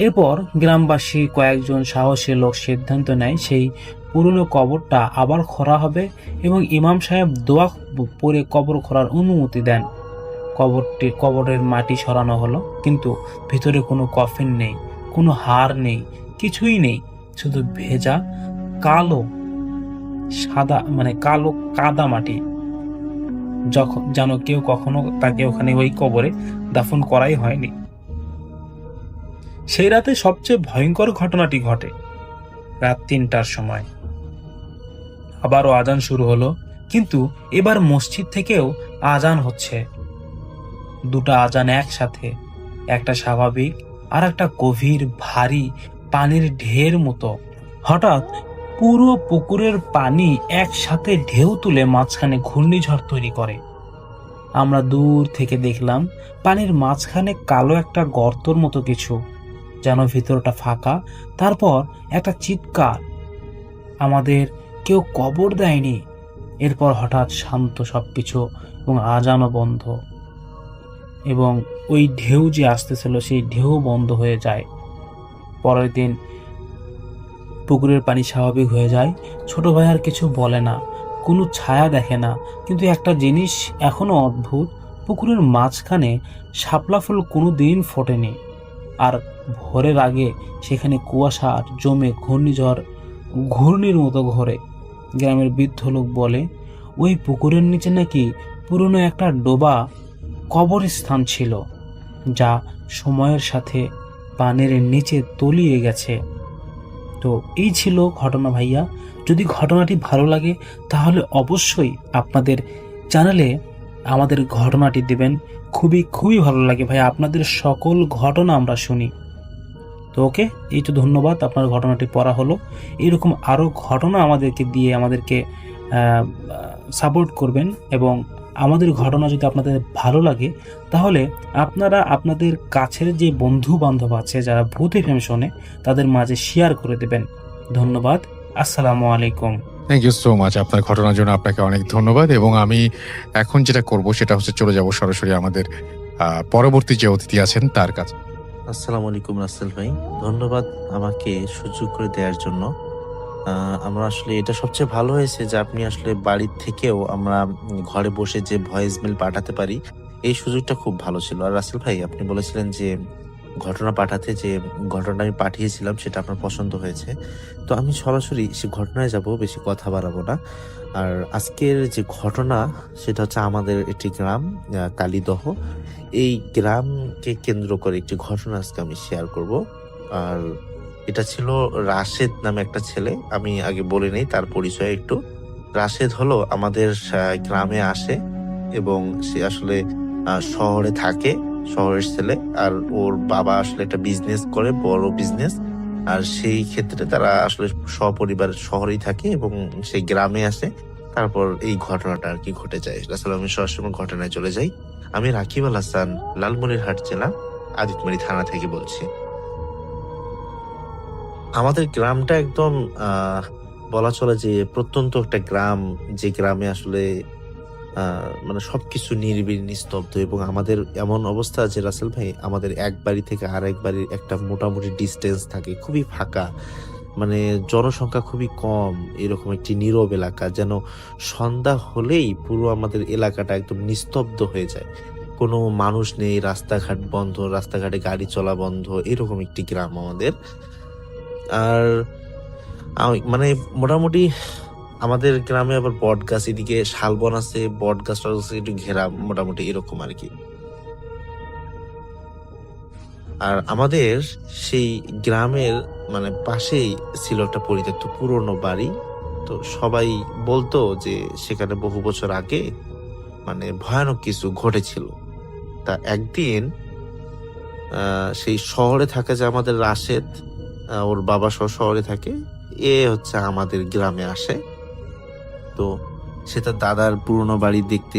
এরপর গ্রামবাসী কয়েকজন সাহসী লোক সিদ্ধান্ত নেয় সেই পুরনো কবরটা আবার খোঁড়া হবে এবং ইমাম সাহেব দোয়া পড়ে কবর খোঁড়ার অনুমতি দেন। কবরের মাটি সরানো হলো, কিন্তু ভিতরে কোনো কফিন নেই, কোনো হাড় নেই, কিছুই নেই, শুধু ভেজা কালো কালো কাদা মাটি। যেন কেউ কখনো তাকে ওখানে ওই কবরে দাফন করাই হয়নি। সেই রাতে সবচেয়ে ভয়ঙ্কর ঘটনাটি ঘটে রাত 3টার সময়। আবারও আজান শুরু হলো, কিন্তু এবার মসজিদ থেকেও আজান হচ্ছে। দুটো আজান একসাথে, একটা স্বাভাবিক আর একটা গভীর ভারী পানির ঢের মতো। হঠাৎ পুরো পুকুরের পানি একসাথে ঢেউ তুলে মাঝখানে ঘূর্ণিঝড় তৈরি করে। আমরা দূর থেকে দেখলাম পানির মাঝখানে কালো একটা গর্তর মতো কিছু, যেন ভিতরটা ফাঁকা। তারপর একটা চিৎকার, আমাদের কেউ কবর দেয়নি। এরপর হঠাৎ শান্ত সবকিছু এবং আজানও বন্ধ, এবং ওই ঢেউ যে আসতেছিল সেই ঢেউ বন্ধ হয়ে যায়। পরের দিন পুকুরের পানি স্বাভাবিক হয়ে যায়। ছোট ভাই আর কিছু বলে না, কোনো ছায়া দেখে না, কিন্তু একটা জিনিস এখনো অদ্ভুত, পুকুরের মাঝখানে শাপলা ফুল কোনো দিন ফোটেনি। আর ভোরের আগে সেখানে কুয়াশা জমে ঘূর্ণির মতো ঘোরে। গ্রামের বৃদ্ধ লোক বলে, ওই পুকুরের নিচে নাকি পুরনো একটা ডোবা কবরস্থান ছিল, যা সময়ের সাথে পানির নিচে তলিয়ে গেছে। তো এই ছিল ঘটনা ভাইয়া। যদি ঘটনাটি ভালো লাগে তাহলে অবশ্যই আপনাদের চ্যানেলে আমাদের ঘটনাটি দেবেন। খুবই ভালো লাগে ভাই, আপনাদের সকল ঘটনা আমরা শুনি। তো ওকে, এই তো ধন্যবাদ, আপনার ঘটনাটি পড়া হলো। এরকম আরও ঘটনা আমাদেরকে সাপোর্ট করবেন, এবং আমাদের ঘটনা যদি আপনাদের ভালো লাগে তাহলে আপনারা আপনাদের কাছের যে বন্ধু বান্ধব আছে যারা ভূত এফএম শোনে তাদের মাঝে শেয়ার করে দেবেন। ধন্যবাদ, আসসালামু আলাইকুম। Thank you so much. আপনার ঘটনার জন্য আপনাকে অনেক ধন্যবাদ। এবং আমি এখন যেটা করব সেটা হচ্ছে চলে যাব সরাসরি আমাদের পরবর্তী যে অতিথি আছেন তার কাছে। আসসালামু আলাইকুম রাসেল ভাই, ধন্যবাদ আমাকে সুযোগ করে দেওয়ার জন্য। আমরা আসলে এটা সবচেয়ে ভালো হয়েছে যে আপনি আসলে বাড়ির থেকেও আমরা ঘরে বসে যে ভয়েস মেল পাঠাতে পারি, এই সুযোগটা খুব ভালো ছিল। আর রাসেল ভাই, আপনি বলেছিলেন যে ঘটনা পাঠাতে, যে ঘটনাটা আমি পাঠিয়েছিলাম সেটা আপনার পছন্দ হয়েছে, তো আমি সরাসরি সে ঘটনায় যাব, বেশি কথা বাড়াবো না। আর আজকের যে ঘটনা সেটা হচ্ছে আমাদের একটি গ্রাম কালীদহ, এই গ্রামকে কেন্দ্র করে একটি ঘটনা আজকে আমি শেয়ার করব। আর এটা ছিল রাশেদ নামে একটা ছেলে। আমি আগে বলে নেই তার পরিচয় একটু। রাশেদ হলো আমাদের গ্রামে আসে এবং সে আসলে শহরে থাকে, শহরের ছেলে। আর ওর বাবা আসলে একটা বিজনেস করে, বড় বিজনেস। আর সেই ক্ষেত্রে তারা আসলে সপরিবার শহরেই থাকে এবং সেই গ্রামে আসে। তারপর এই ঘটনাটা আর কি ঘটে যায়। আসলে আমি সরাসরি ঘটনায় চলে যাই। আমি রাকিব আল হাসান, লালমনিরহাট জেলা আদিতমারি থানা থেকে বলছি। আমাদের গ্রামটা একদম বলা চলে যে প্রত্যন্ত একটা গ্রাম, যে গ্রামে আসলে মানে সবকিছু নিরিবিলি নিস্তব্ধ, এবং আমাদের এমন অবস্থা যে রাসেল ভাই, আমাদের এক বাড়ি থেকে আর এক বাড়ির একটা মোটামুটি ডিস্টেন্স থাকে, খুবই ফাঁকা, মানে জনসংখ্যা খুবই কম, এরকম একটি নীরব এলাকা। যেন সন্ধ্যা হলেই পুরো আমাদের এলাকাটা একদম নিস্তব্ধ হয়ে যায়, কোনো মানুষ নেই, রাস্তাঘাট বন্ধ, রাস্তাঘাটে গাড়ি চলা বন্ধ, এরকম একটি গ্রাম আমাদের। আর মানে মোটামুটি আমাদের গ্রামে আবার বট গাছ, এদিকে শালবন আছে, বট গাছ একটু ঘেরা, মোটামুটি এরকম আর কি। আর আমাদের সেই গ্রামের মানে পাশেই ছিল একটা পরিত্যক্ত পুরনো বাড়ি। তো সবাই বলতো যে সেখানে বহু বছর আগে মানে ভয়ানক কিছু ঘটেছিল। তা একদিন সেই শহরে থাকে যে আমাদের রাশেদ, ওর বাবা সহ শহরে থাকে, হচ্ছে আমাদের গ্রামে আসে। তো সে তার দাদার পুরনো বাড়ি দেখতে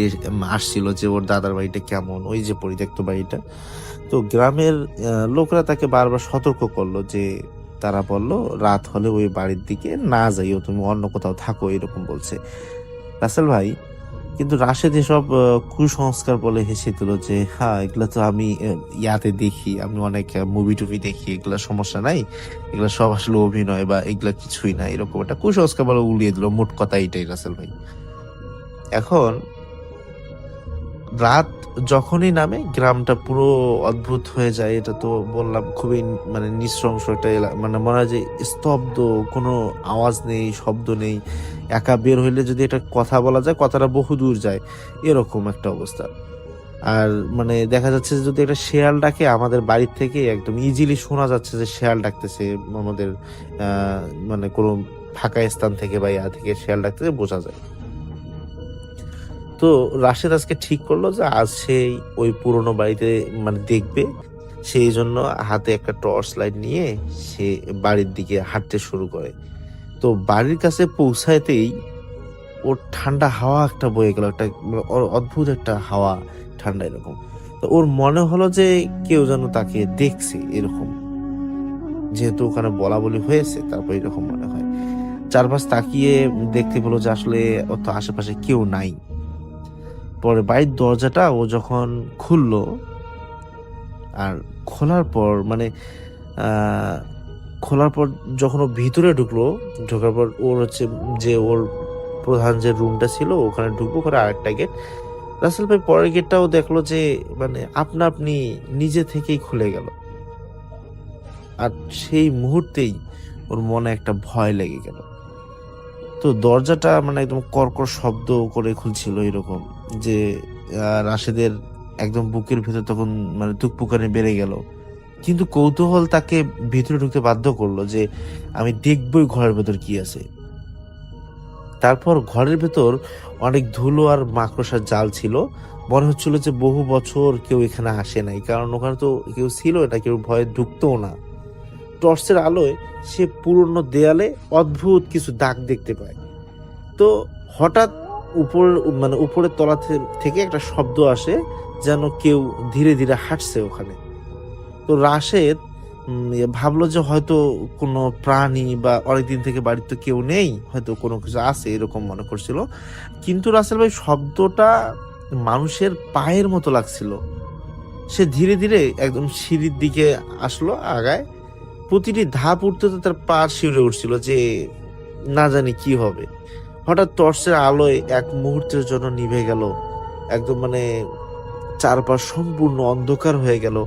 আসছিল, যে ওর দাদার বাড়িটা কেমন, ওই যে পরিত্যক্ত বাড়িটা। তো গ্রামের লোকরা তাকে বারবার সতর্ক করলো, যে তারা বলল রাত হলে ওই বাড়ির দিকে না যাইও, তুমি অন্য কোথাও থাকো, এরকম বলছে রাসেল ভাই। কিন্তু রাশেদ এসব কুসংস্কার বলে হেসে দিল, যে হ্যাঁ এগুলা তো আমি ইয়াতে দেখি, আমি অনেক মুভি টুভি দেখি, এগুলা সমস্যা নাই, এগুলা সব আসলে অভিনয় বা এগুলা কিছুই না, এরকম একটা কুসংস্কার বলে উড়িয়ে দিল। মোট কথা এইটাই রাসেল ভাই। এখন রাত যখনই নামে গ্রামটা পুরো অদ্ভুত হয়ে যায়। এটা তো বললাম খুবই মানে নৃশংস একটা মানে মনে হয় যে স্তব্ধ, কোনো আওয়াজ নেই, শব্দ নেই। একা বের হইলে যদি এটা কথা বলা যায়, কথাটা বহু দূর যায়, এরকম একটা অবস্থা। আর মানে দেখা যাচ্ছে যে যদি একটা শেয়াল ডাকে, আমাদের বাড়ির থেকে একদম ইজিলি শোনা যাচ্ছে যে শেয়াল ডাকতেছে, আমাদের মানে কোনো ফাঁকা স্থান থেকে বা ইয়া থেকে শেয়াল ডাকতেছে বোঝা যায়। তো রাশেদ আজকে ঠিক করলো যে আজ সেই ওই পুরোনো বাড়িতে মানে দেখবে। সেই জন্য হাতে একটা টর্চ লাইট নিয়ে সে বাড়ির দিকে হাঁটতে শুরু করে। তো বাড়ির কাছে পৌঁছাতেই ওর ঠান্ডা হাওয়া একটা বয়ে গেল, একটা অদ্ভুত একটা হাওয়া, ঠান্ডা এরকম। তো ওর মনে হলো যে কেউ যেন তাকে দেখছে এরকম, যেহেতু ওখানে বলা বলি হয়েছে, তারপর এরকম মনে হয়। চারপাশ তাকিয়ে দেখতে পেলো যে আসলে অত আশেপাশে কেউ নাই। পরে বাড়ির দরজাটা ও যখন খুললো, আর খোলার পর মানে খোলার পর যখন ও ভিতরে ঢোকার পর ওর হচ্ছে যে ওর প্রধান যে রুমটা ছিল ওখানে ঢুকবো করে আরেকটা গেট। রাসেল ভাই পরের গেটটাও দেখলো যে মানে আপনা আপনি নিজে থেকেই খুলে গেল। আর সেই মুহূর্তেই ওর মনে একটা ভয় লেগে গেল। তো দরজাটা মানে একদম কর্কর শব্দ করে খুলছিল, এরকম যে রাশেদের একদম বুকের ভেতর তখন মানে তুকপুকানি বেড়ে গেল। কিন্তু কৌতূহল তাকে ভিতরে ঢুকতে বাধ্য করলো, যে আমি দেখবই ঘরের ভেতর কি আছে। তারপর ঘরের ভেতর অনেক ধুলো আর মাকড়সার জাল ছিল। মনে হচ্ছিল যে বহু বছর কেউ এখানে আসে নাই, কারণ ওখানে তো কেউ ছিল না, কেউ ভয়ে ঢুকতেও না। টর্চের আলোয় সে পুরনো দেয়ালে অদ্ভুত কিছু দাগ দেখতে পায়। তো হঠাৎ উপরের তলা থেকে একটা শব্দ আসে, যেন কেউ ধীরে ধীরে হাঁটছে ওখানে। তো রাশেদ ভাবলো যে হয়তো কোনো প্রাণী, বা অনেকদিন থেকে বাড়িতে তো কেউ নেই, হয়তো কোনো কিছু আছে, এরকম মনে করছিল। কিন্তু রাসেল ভাই শব্দটা মানুষের পায়ের মতো লাগছিল। সে ধীরে ধীরে একদম সিঁড়ির দিকে আসলো, আগায়। প্রতিটি ধাপ উঠতে তো তার পা শিউরে উঠছিল, যে না জানি কি হবে। হঠাৎ টর্চের আলোয় এক মুহূর্তের জন্য নিভে গেল, একদম মানে চারপাশ সম্পূর্ণ অন্ধকার হয়ে গেল।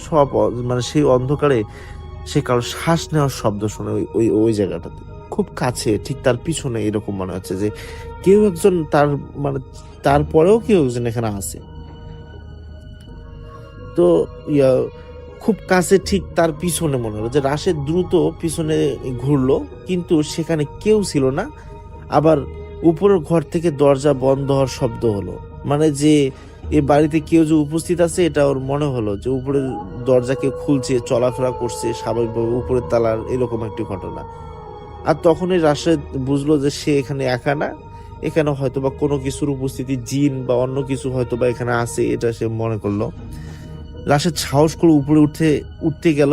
সব মানে সেই অন্ধকারে সে কারো শ্বাস নেওয়ার শব্দ শুনে ওই ওই জায়গাটাতে খুব কাছে, ঠিক তার পিছনে, এরকম মনে হচ্ছে যে কেউ একজন তার মানে তারপরেও কেউ একজন এখানে আছে। তো খুব কাছে, ঠিক তার পিছনে মনে হলো। যে রাশেদ দ্রুত পিছনে ঘুরলো, কিন্তু সেখানে কেউ ছিল না। আবার উপরের ঘর থেকে দরজা বন্ধ হওয়ার শব্দ হলো, মানে যে এ বাড়িতে কেউ যে উপস্থিত আছে এটা ওর মনে হলো, যে উপরের দরজা কেউ খুলছে, চলাফেরা করছে স্বাভাবিকভাবে উপরের তালার, এরকম একটি ঘটনা। আর তখনই রাশেদ বুঝলো যে সে এখানে একা না, এখানে হয়তো বা কোনো কিছুর উপস্থিতি, জিন বা অন্য কিছু হয়তো বা এখানে আছে, এটা সে মনে করলো। রাশেদ সাহস করে উপরে উঠতে গেল,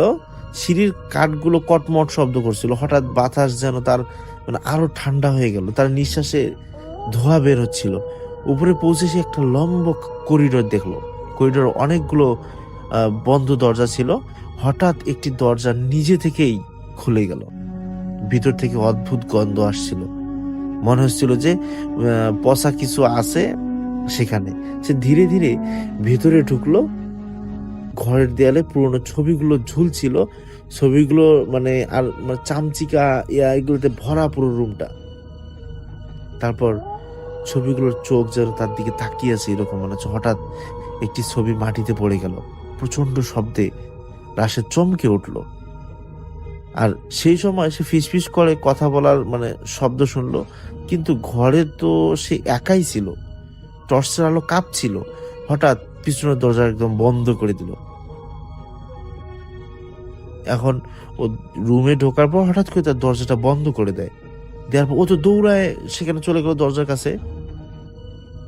সিঁড়ির কাঠগুলো কটমট শব্দ করছিল। হঠাৎ বাতাস যেন তার মানে আরো ঠান্ডা হয়ে গেল, তার নিঃশ্বাসে ধোঁয়া বের হচ্ছিল। উপরে পৌঁছে সে একটা লম্বা করিডোর দেখলো। করিডোর অনেকগুলো বন্ধ দরজা ছিল। হঠাৎ একটি দরজা নিজে থেকেই খুলে গেল। ভিতর থেকে অদ্ভুত গন্ধ আসছিল, মনে হচ্ছিল যে পচা কিছু আছে সেখানে। সে ধীরে ধীরে ভেতরে ঢুকলো। ঘরের দেয়ালে পুরোনো ছবিগুলো ঝুলছিল, ছবিগুলো মানে আর মানে চামচিকা এগুলোতে ভরা পুরো রুমটা। তারপর ছবিগুলোর চোখ যেন তার দিকে তাকিয়ে আছে এরকম মনে হচ্ছে। হঠাৎ একটি ছবি মাটিতে পড়ে গেল। প্রচন্ড শব্দে রাশেদ চমকে উঠল। আর সেই সময় সে ফিসফিস করে কথা বলার মানে শব্দ শুনলো, কিন্তু ঘরে তো সে একাই ছিল। টর্চের আলো কাঁপছিল। হঠাৎ পিছনের দরজা একদম বন্ধ করে দিল। এখন ও রুমে ঢোকার পর হঠাৎ করে তার দরজাটা বন্ধ করে দেয়। দেওয়ার পর ও তো দৌড়ায় সেখানে চলে গেল দরজার কাছে।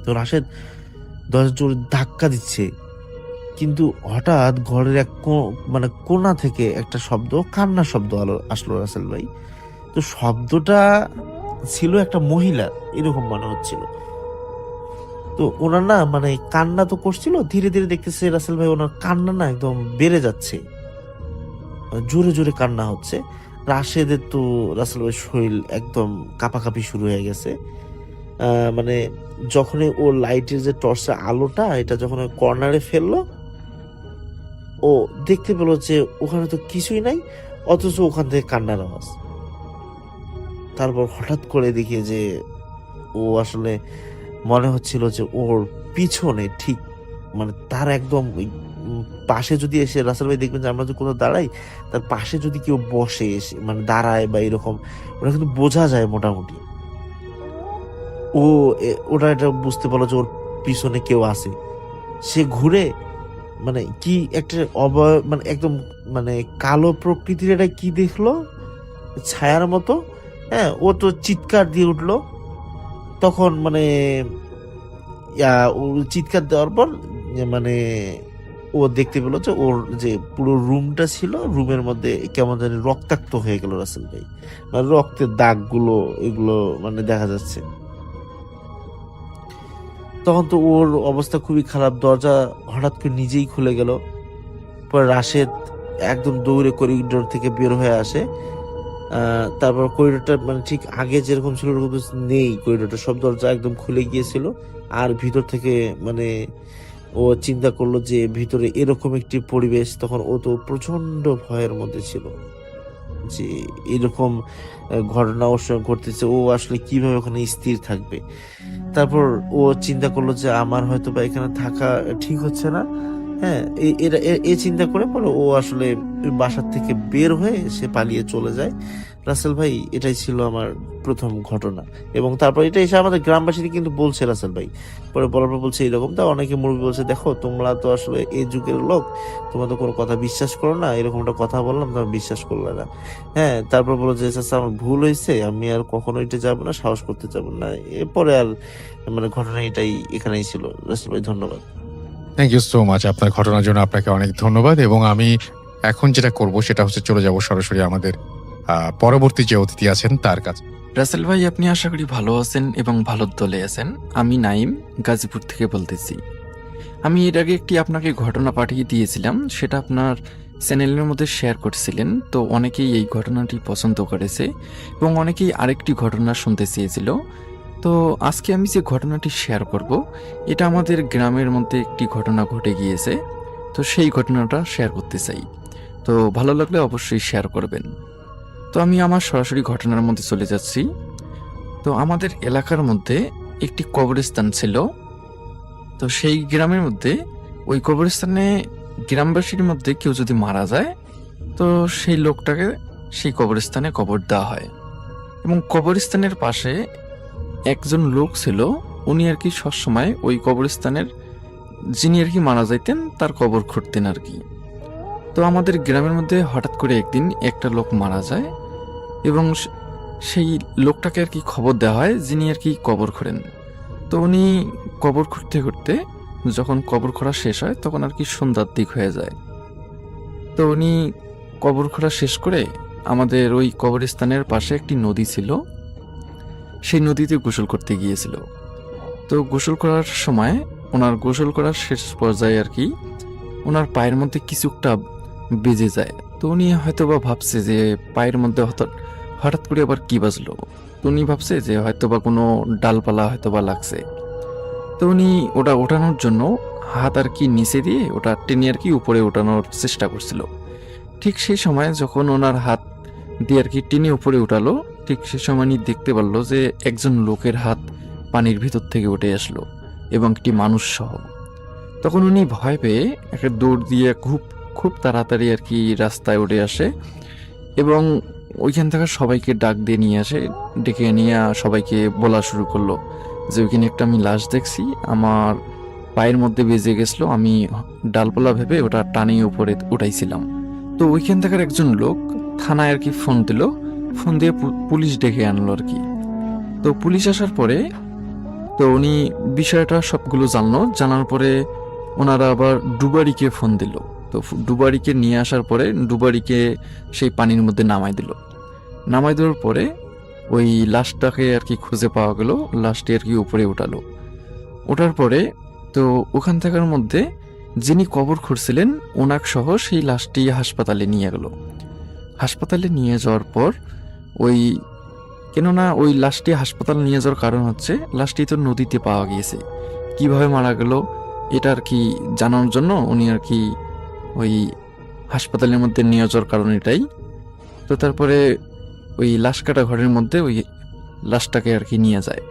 তো রাশেদ দরজার জোরে ধাক্কা দিচ্ছে, কিন্তু হঠাৎ ঘরের এক মানে কোণা থেকে একটা শব্দ, কান্নার শব্দ আসলো রাসেল ভাই। তো শব্দটা ছিল একটা মহিলা, এরকম মনে হচ্ছিল। তো ওনার না মানে কান্না তো করছিল, ধীরে ধীরে দেখতেছে রাসেল ভাই ওনার কান্না না একদম বেড়ে যাচ্ছে, জোরে জোরে কান্না হচ্ছে। রাশেদের তো রাসেল ভাই শরীর একদম কাঁপাকাঁপি শুরু হয়ে গেছে। মানে যখনই ও লাইটের যে টর্চের আলোটা এটা যখন কর্নারে ফেললো, ও দেখতে পেলো যে ওখানে তো কিছুই নাই, অথচ ওখান থেকে কান্নার আওয়াজ। তারপর হঠাৎ করে দেখি যে ও আসলে মনে হচ্ছিল যে ওর পিছনে ঠিক মানে তার একদম পাশে যদি এসে রাসেল ভাই দেখবেন যে আমরা যদি কোথাও দাঁড়াই, তার পাশে যদি কেউ বসে এসে মানে দাঁড়ায় বা এরকম, ওটা কিন্তু বোঝা যায় মোটামুটি। ওটা এটা বুঝতে পারলো যে ওর পিছনে কেউ আছে। সে ঘুরে মানে কি একটা মানে একদম মানে কালো প্রকৃতির এটা কি দেখলো, ছায়ার মতো। হ্যাঁ, ও তো চিৎকার দিয়ে উঠলো। তখন মানে ও চিৎকার দেওয়ার পর মানে ও দেখতে পেলো যে ওর যে পুরো রুমটা ছিল, রুমের মধ্যে কেমন জানি রক্তাক্ত হয়ে গেল রাসেল ভাই। মানে রক্তের দাগগুলো এগুলো মানে দেখা যাচ্ছে। তখন তো ওর অবস্থা খুবই খারাপ। দরজা হঠাৎ করে নিজেই খুলে গেল। পরে রাশেদ একদম দৌড়ে করিডোর থেকে বের হয়ে আসে। তারপর করিডোরটা মানে ঠিক আগে যেরকম ছিল ওরকম নেই, করিডোরটা সব দরজা একদম খুলে গিয়েছিল। আর ভিতর থেকে মানে ও চিন্তা করলো যে ভিতরে এরকম একটি পরিবেশ। তখন ও তো প্রচন্ড ভয়ের মধ্যে ছিল যে এরকম ঘটনা ওর সঙ্গে ঘটতেছে, ও আসলে কিভাবে ওখানে স্থির থাকবে। তারপর ও চিন্তা করলো যে আমার হয়তো বা এখানে থাকা ঠিক হচ্ছে না। হ্যাঁ, এই চিন্তা করে পরে ও আসলে বাসার থেকে বের হয়ে সে পালিয়ে চলে যায়। রাসেল ভাই, এটাই ছিল আমার প্রথম ঘটনা। এবং তারপর এটা এসে আমাদের গ্রামবাসীকে কিন্তু বলছে রাসেল ভাই। পরে বলার পর বলছে এরকম। তা অনেকে মুরব্বী বলছে, দেখো তোমরা তো আসলে এই যুগের লোক, তোমরা তো কোনো কথা বিশ্বাস করো না, এরকম একটা কথা বললাম তোমরা বিশ্বাস করলে না। হ্যাঁ, তারপর বলো যে চাচা আমার ভুল হয়েছে, আমি আর কখনো এটা যাবো না, সাহস করতে যাবো না। এরপরে আর মানে ঘটনা এটাই এখানেই ছিল। রাসেল ভাই ধন্যবাদ। Thank you so much. আপনার ঘটনার জন্য আপনাকে অনেক ধন্যবাদ। এবং আমি এখন যেটা করব সেটা হচ্ছে চলে যাব সরাসরি আমাদের পরবর্তী যে অতিথি আছেন তার কাছে। রাসেল ভাই, আপনি আশা করি ভালো আছেন এবং ভালো দলে আছেন। আমি নাইম, গাজীপুর থেকে বলতেছি। আমি এর আগে একটি আপনাকে ঘটনা পাঠিয়ে দিয়েছিলাম, সেটা আপনার চ্যানেলের মধ্যে শেয়ার করছিলেন। তো অনেকেই এই ঘটনাটি পছন্দ করেছে এবং অনেকেই আরেকটি ঘটনা শুনতে চেয়েছিল। তো আজকে আমি যে ঘটনাটি শেয়ার করব, এটা আমাদের গ্রামের মধ্যে একটি ঘটনা ঘটে গিয়েছে। তো সেই ঘটনাটা শেয়ার করতে চাই। তো ভালো লাগলে অবশ্যই শেয়ার করবেন। তো আমি আমার সরাসরি ঘটনার মধ্যে চলে যাচ্ছি। তো আমাদের এলাকার মধ্যে একটি কবরস্থান ছিল। তো সেই গ্রামের মধ্যে ওই কবরস্থানে গ্রামবাসীর মধ্যে কেউ যদি মারা যায়, তো সেই লোকটাকে সেই কবরস্থানে কবর দেওয়া হয়। এবং কবরস্থানের পাশে একজন লোক ছিল, উনি আর কি সবসময় ওই কবরস্থানের যিনি আর কি মারা যাইতেন তার কবর খুঁড়তেন আর কি। তো আমাদের গ্রামের মধ্যে হঠাৎ করে একদিন একটা লোক মারা যায় এবং সেই লোকটাকে আর কি খবর দেওয়া হয় যিনি আর কি কবর খোঁড়েন। তো উনি কবর খুঁড়তে খুঁড়তে যখন কবর খোঁড়া শেষ হয় তখন আর কি সন্ধ্যার দিক হয়ে যায়। তো উনি কবর খোঁড়া শেষ করে আমাদের ওই কবরস্থানের পাশে একটি নদী ছিল, সেই নদীতে গোসল করতে গিয়েছিল। তো গোসল করার সময় ওনার গোসল করার শেষ পর্যায়ে আর কি ওনার পায়ের মধ্যে কিছু একটা বেজে যায়। তো উনি হয়তো বা ভাবছে যে পায়ের মধ্যে হঠাৎ করে আবার কি বাজলো। তো উনি ভাবছে যে হয়তো বা কোনো ডালপালা হয়তো বা লাগছে। তো উনি ওটা ওঠানোর জন্য হাত আর কি নিচে দিয়ে ওটা টেনে আর কি উপরে ওঠানোর চেষ্টা করছিল। ঠিক সেই সময় যখন ওনার হাত দিয়ে আর কি টেনে উপরে উঠালো, ঠিক সেই সময় উনি দেখতে পারলো যে একজন লোকের হাত পানির ভিতর থেকে উঠে আসলো এবং একটি মানুষ সহ। তখন উনি ভয় পেয়ে একটা দৌড় দিয়ে খুব খুব তাড়াতাড়ি আর কি রাস্তায় উঠে আসে এবং ওইখান থেকে সবাইকে ডাক দিয়ে নিয়ে আসে। ডেকে নিয়ে সবাইকে বলা শুরু করলো যে ওইখানে একটা আমি লাশ দেখছি, আমার পায়ের মধ্যে বেজে গেছিলো, আমি ডালপালা ভেবে ওটা টানিয়ে উপরে উঠাইছিলাম। তো ওইখান থেকে একজন লোক থানায় আর কি ফোন দিল, ফোন দিয়ে পুলিশ ডেকে আনলো আর কি। তো পুলিশ আসার পরে তো উনি বিষয়টা সবগুলো জানার পরে ওনারা আবার ডুবারিকে ফোন দিল। তো ডুবারিকে নিয়ে আসার পরে ডুবারিকে সেই পানির মধ্যে নামাই দেওয়ার পরে ওই লাশটাকে আর কি খুঁজে পাওয়া গেল, লাশটি আর কি উপরে ওঠার পরে তো ওখান থাকার মধ্যে যিনি কবর খুঁড়ছিলেন ওনাক সহ সেই লাশটি হাসপাতালে নিয়ে গেল। হাসপাতালে নিয়ে যাওয়ার পর ওই কেননা ওই লাশটি হাসপাতালে নিয়ে যাওয়ার কারণ হচ্ছে লাশটি তো নদীতে পাওয়া গিয়েছে, কিভাবে মারা গেল এটা আর কি জানার জন্য উনি আর কি ওই হাসপাতালের মধ্যে নিয়ে যাওয়ার কারণ এটাই। তো তারপরে ওই লাশ কাটা ঘরের মধ্যে ওই লাশটাকে আর কি নিয়ে যায়।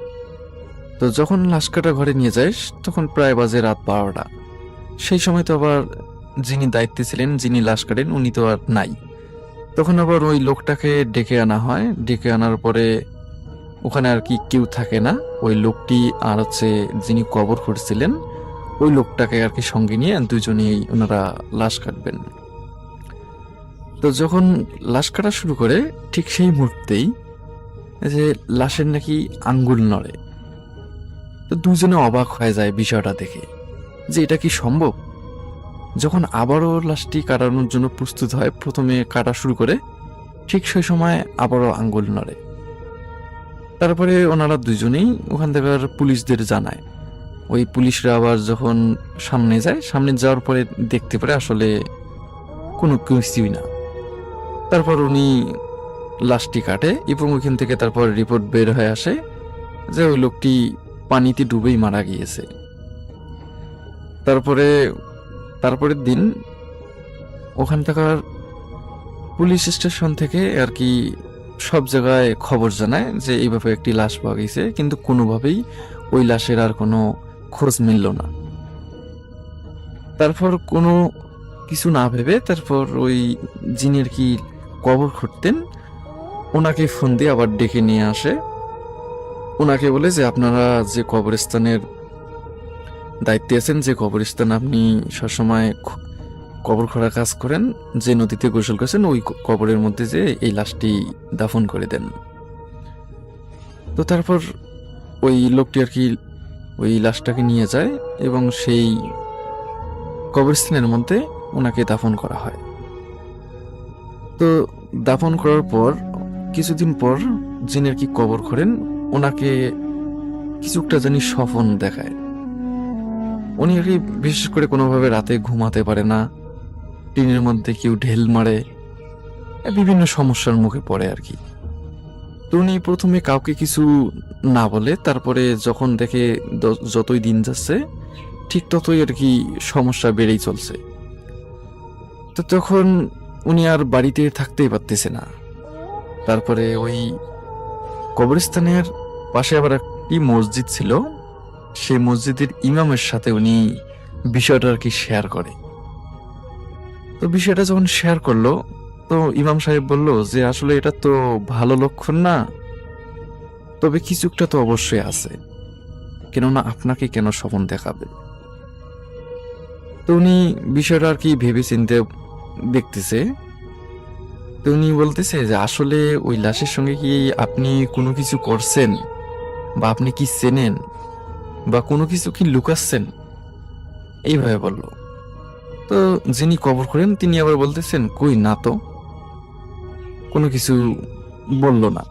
তো যখন লাশ কাটা ঘরে নিয়ে যায় তখন প্রায় বাজে রাত 12টা। সেই সময় তো আবার যিনি দায়িত্বে ছিলেন, যিনি লাশ কাটেন উনি তো আর নাই। তখন আবার ওই লোকটাকে ডেকে আনা হয়। ডেকে আনার পরে ওখানে আর কি কেউ থাকে না, ওই লোকটি আর হচ্ছে যিনি কবর করছিলেন ওই লোকটাকে আর কি সঙ্গে নিয়ে দুজনেই ওনারা লাশ কাটবেন। তো যখন লাশ কাটা শুরু করে ঠিক সেই মুহূর্তেই যে লাশের নাকি আঙ্গুল নড়ে। তো দুজনে অবাক হয়ে যায় বিষয়টা দেখে যে এটা কি সম্ভব। যখন আবারও লাশটি কাটানোর জন্য প্রস্তুত হয়, প্রথমে কাটা শুরু করে ঠিক সেই সময় আবারও আঙ্গুল নড়ে। তারপরে ওনারা দুজনেই ওখান থেকে পুলিশদের জানায়। ওই পুলিশরা আবার যখন সামনে যায়, সামনে যাওয়ার পরে দেখতে পারে আসলে কোনো কিছুই না। তারপর উনি লাশটি কাটে এবং ওইখান থেকে তারপর রিপোর্ট বের হয়ে আসে যে ওই লোকটি পানিতে ডুবেই মারা গিয়েছে। তারপরের দিন ওখান থাকার পুলিশ স্টেশন থেকে আর কি সব জায়গায় খবর জানায় যে এইভাবে একটি লাশ পাওয়া গেছে, কিন্তু কোনোভাবেই ওই লাশের আর কোনো খোঁজ মিলল না। তারপর কোনো কিছু না ভেবে তারপর ওই যিনি আর কি কবর খুঁড়তেন ওনাকে ফোন দিয়ে আবার ডেকে নিয়ে আসে। ওনাকে বলে যে আপনারা যে কবরস্থানের দায়িত্বে আছেন, যে কবরস্থান আপনি সবসময় কবর খোঁড়ার কাজ করেন, যে নদীতে গোসল করেছেন ওই কবরের মধ্যে যে এই লাশটি দাফন করে দেন। তো তারপর ওই লোকটি আর কি ওই লাশটাকে নিয়ে যায় এবং সেই কবরস্থানের মধ্যে ওনাকে দাফন করা হয়। তো দাফন করার পর কিছুদিন পর যিনি আর কি কবর করেন ওনাকে কিছু একটা জানি স্বপ্ন দেখায়। উনি আর কি বিশেষ করে কোনোভাবে রাতে ঘুমাতে পারে না, টিনের মধ্যে কেউ ঢেল মারে, বিভিন্ন সমস্যার মুখে পড়ে আর কি। তো উনি প্রথমে কাউকে কিছু না বলে, তারপরে যখন দেখে যতই দিন যাচ্ছে ঠিক ততই আর কি সমস্যা বেড়েই চলছে। তো তখন উনি আর বাড়িতে থাকতেই পারতেছে না। তারপরে ওই কবরস্থানের পাশে আবার একটি মসজিদ ছিল, সেই মসজিদের ইমামের সাথে উনি বিষয়টা আর কি শেয়ার করে। তো বিষয়টা যখন শেয়ার করলো তো ইমাম সাহেব বলল যে আসলে এটা তো ভালো লক্ষণ না, তবে কিছু একটা তো অবশ্যই আছে, কেননা আপনাকে কেন স্বপ্ন দেখাবে। তো উনি বিষয়টা আর কি ভেবে চিন্তে দেখতেছে। তো উনি বলতেছে যে আসলে ওই লাশের সঙ্গে কি আপনি কোনো কিছু করছেন, বা আপনি কি চেনেন, বা কোনো কিছু কি লুকাচ্ছেন, এইভাবে বলল। তো যিনি কবর করেন তিনি আবার বলতেছেন কই না তো, কোনো কিছু বলল না।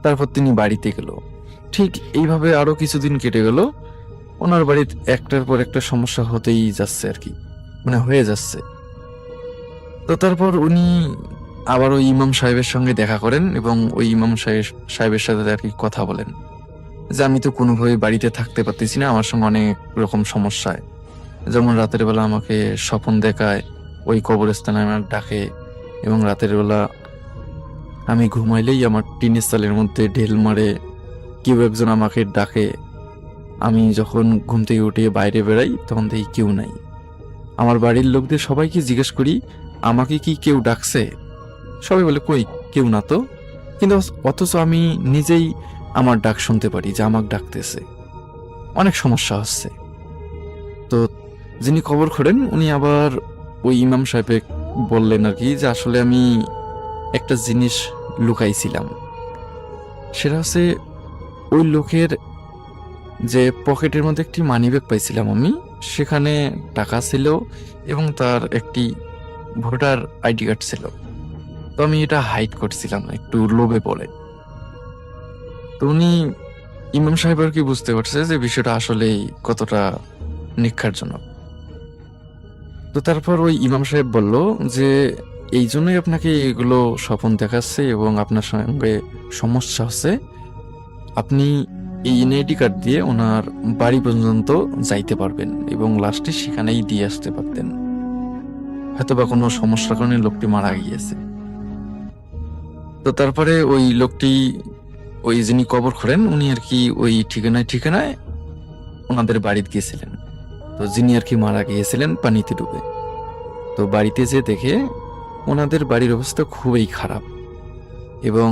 তারপর তিনি বাড়িতে গেল। ঠিক এইভাবে আরো কিছুদিন কেটে গেল। ওনার বাড়িতে একটার পর একটা সমস্যা হতেই যাচ্ছে আর কি, মানে হয়ে যাচ্ছে। তো তারপর উনি আবার ওই ইমাম সাহেবের সঙ্গে দেখা করেন এবং ওই ইমাম সাহেবের সাথে আর কি কথা বলেন যে আমি তো কোনোভাবে বাড়িতে থাকতে পারতেছি না, আমার সঙ্গে অনেক রকম সমস্যায়, যেমন রাতের বেলা আমাকে স্বপ্ন দেখায়, ওই কবরস্থানে আমার ডাকে, এবং রাতের বেলা আমি ঘুমাইলেই আমার টিনের চালের মধ্যে ঢেল মারে, কেউ একজন আমাকে ডাকে। আমি যখন ঘুম থেকে উঠে বাইরে বেরাই তখন দেখি কেউ নাই। আমার বাড়ির লোকদের সবাইকে জিজ্ঞেস করি আমাকে কি কেউ ডাকছে, সবাই বলে কই কেউ না তো, কিন্তু অথচ আমি নিজেই আমার ডাক শুনতে পারি যে আমাকে ডাকতেছে, অনেক সমস্যা হচ্ছে। তো যিনি খবর করেন উনি আবার ওই ইমাম সাহেবে বললেন আর কি যে আসলে আমি একটা জিনিস লুকাইছিলাম, সেটা হচ্ছে ওই লোকের যে পকেটের মধ্যে একটি মানিব্যাগ পাইছিলাম আমি, সেখানে টাকা ছিল এবং তার একটি ভোটার আইডি কার্ড ছিল। তো আমি এটা হাইড করছিলাম একটু লোভে পড়ে। তো উনি ইমাম সাহেব আর কি বুঝতে পারছে যে বিষয়টা আসলেই কতটা নিখারজনক। তো তারপর ওই ইমাম সাহেব বলল যে এই জন্যই আপনাকে এগুলো স্বপ্ন দেখাচ্ছে এবং আপনার সঙ্গে সমস্যা হচ্ছে, আপনি এই এনআইডি কার্ড দিয়ে ওনার বাড়ি পর্যন্ত যাইতে পারবেন এবং লাস্টে সেখানেই দিয়ে আসতে পারতেন, হয়তোবা কোনো সমস্যার কারণে লোকটি মারা গিয়েছে। তো তারপরে ওই লোকটি, ওই যিনি কবর করেন উনি আর কি ওই ঠিকানায় ওনাদের বাড়িতে গিয়েছিলেন। তো যিনি আর কি মারা গিয়েছিলেন পানিতে ডুবে, তো বাড়িতে যে দেখে ওনাদের বাড়ির অবস্থা খুবই খারাপ, এবং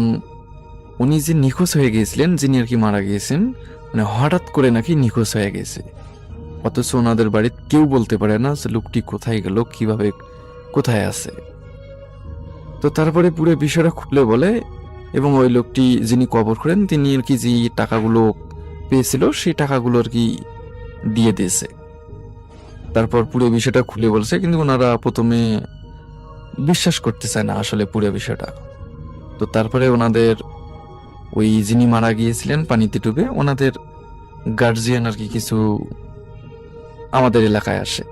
উনি যে নিখোঁজ হয়ে গিয়েছিলেন, যিনি আর কি মারা গিয়েছেন, মানে হঠাৎ করে নাকি নিখোঁজ হয়ে গেছে, অথচ ওনাদের বাড়িতে কেউ বলতে পারে না যে লোকটি কোথায় গেল, কিভাবে কোথায় আছে। তো তারপরে পুরো বিষয়টা খুলে বলে এবং ওই লোকটি যিনি কবর করেন তিনি আর কি যে টাকাগুলো পেয়েছিল সেই টাকাগুলো আর কি দিয়ে দিয়েছে। তারপর পুরো বিষয়টা খুলে বলছে, কিন্তু ওনারা প্রথমে বিশ্বাস করতে চায় না আসলে পুরো বিষয়টা। তো তারপরে ওনাদের ওই যিনি মারা গিয়েছিলেন পানিতে ডুবে, ওনাদের গার্জিয়ান আর কি কিছু আমাদের এলাকায় আসে,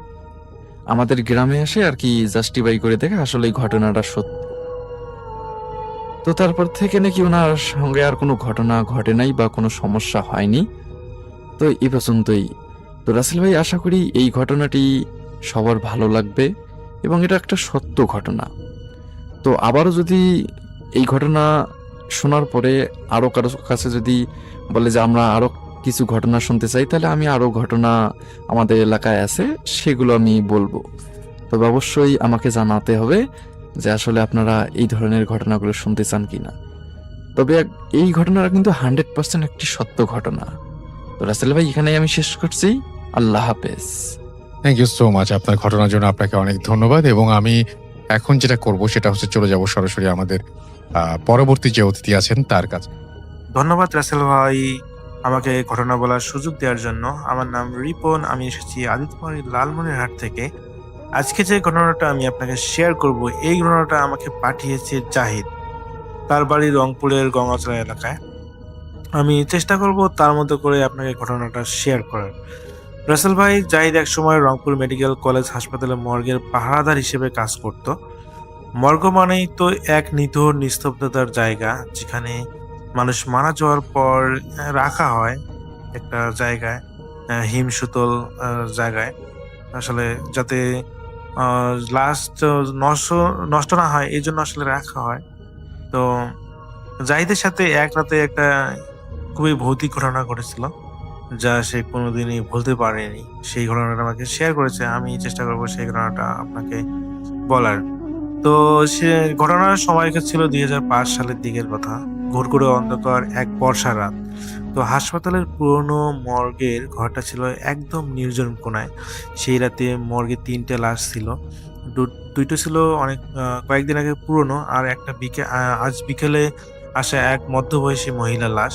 আমাদের গ্রামে আসে আর কি জাস্টিফাই করে দেখে আসলে এই ঘটনাটা সত্য। তো তারপর থেকে নাকি ওনার সঙ্গে আর কোনো ঘটনা ঘটে নাই বা কোনো সমস্যা হয়নি। তো এই পর্যন্তই। তো রাসেল ভাই, আশা করি এই ঘটনাটি সবার ভালো লাগবে এবং এটা একটা সত্য ঘটনা। তো আবারও যদি এই ঘটনা শোনার পরে আরো কারো কাছে যদি বলে যে আমরা আরো কিছু ঘটনা শুনতে চাই, তাহলে আমি আরো ঘটনা আমাদের এলাকায় আছে সেগুলো আমি বলবো। তবে অবশ্যই আমাকে জানাতে হবে যে আসলে আপনারা এই ধরনের ঘটনাগুলো শুনতে চান কিনা। তবে এই ঘটনাটা কিন্তু 100% একটি সত্য ঘটনা। তো রাসেল ভাই, এখানেই আমি শেষ করছি। আল্লাহ হাফেজ। Thank you so much. আপনার ঘটনার জন্য আপনাকে অনেক ধন্যবাদ। এবং আমি এখন যেটা করব সেটা হচ্ছে চলে যাব সরাসরি আমাদের পরবর্তী যে অতিথি আছেন তার কাছে। ধন্যবাদ রাসেল ভাই আমাকে ঘটনা বলার সুযোগ দেওয়ার জন্য। আমার নাম রিপন, আমি এসেছি আদিত্যবাড়ির লালমনিরহাট থেকে। আজকে যে ঘটনাটা আমি আপনাকে শেয়ার করব, এই ঘটনাটা আমাকে পাঠিয়েছে জাহিদ, তার বাড়ি রংপুরের গঙ্গাচড়া এলাকায়। আমি চেষ্টা করব তার মতো করে আপনাকে ঘটনাটা শেয়ার করার। রাসেল ভাই, জাহিদ একসময় রংপুর মেডিকেল কলেজ হাসপাতালে মর্গের পাহারাদার হিসেবে কাজ করত। মর্গ মানেই তো এক নিথর নিস্তব্ধতার জায়গা, যেখানে মানুষ মারা যাওয়ার পর রাখা হয় একটা জায়গায়, হিমশীতল জায়গায়, আসলে যাতে লাস্ট নষ্ট না হয় এই জন্য আসলে রাখা হয়। তো জাহিদের সাথে এক রাতে একটা খুবই ভৌতিক ঘটনা ঘটেছিল, যা সে কোনোদিনই ভুলতে পারেনি। সেই ঘটনাটা আমাকে শেয়ার করেছে, আমি চেষ্টা করবো সেই ঘটনাটা আপনাকে বলার। তো সে ঘটনার সময় ছিল 2005 সালের দিকের কথা। ঘুরঘুরে অন্ধকার এক বর্ষা রাত। তো হাসপাতালের পুরনো মর্গের ঘরটা ছিল একদম নির্জন কোনায়। সেই রাতে মর্গে 3টে লাশ ছিল। দুইটা ছিল অনেক কয়েকদিন আগে পুরনো, আর একটা আজ বিকেলে আসা এক মধ্যবয়সী মহিলা লাশ,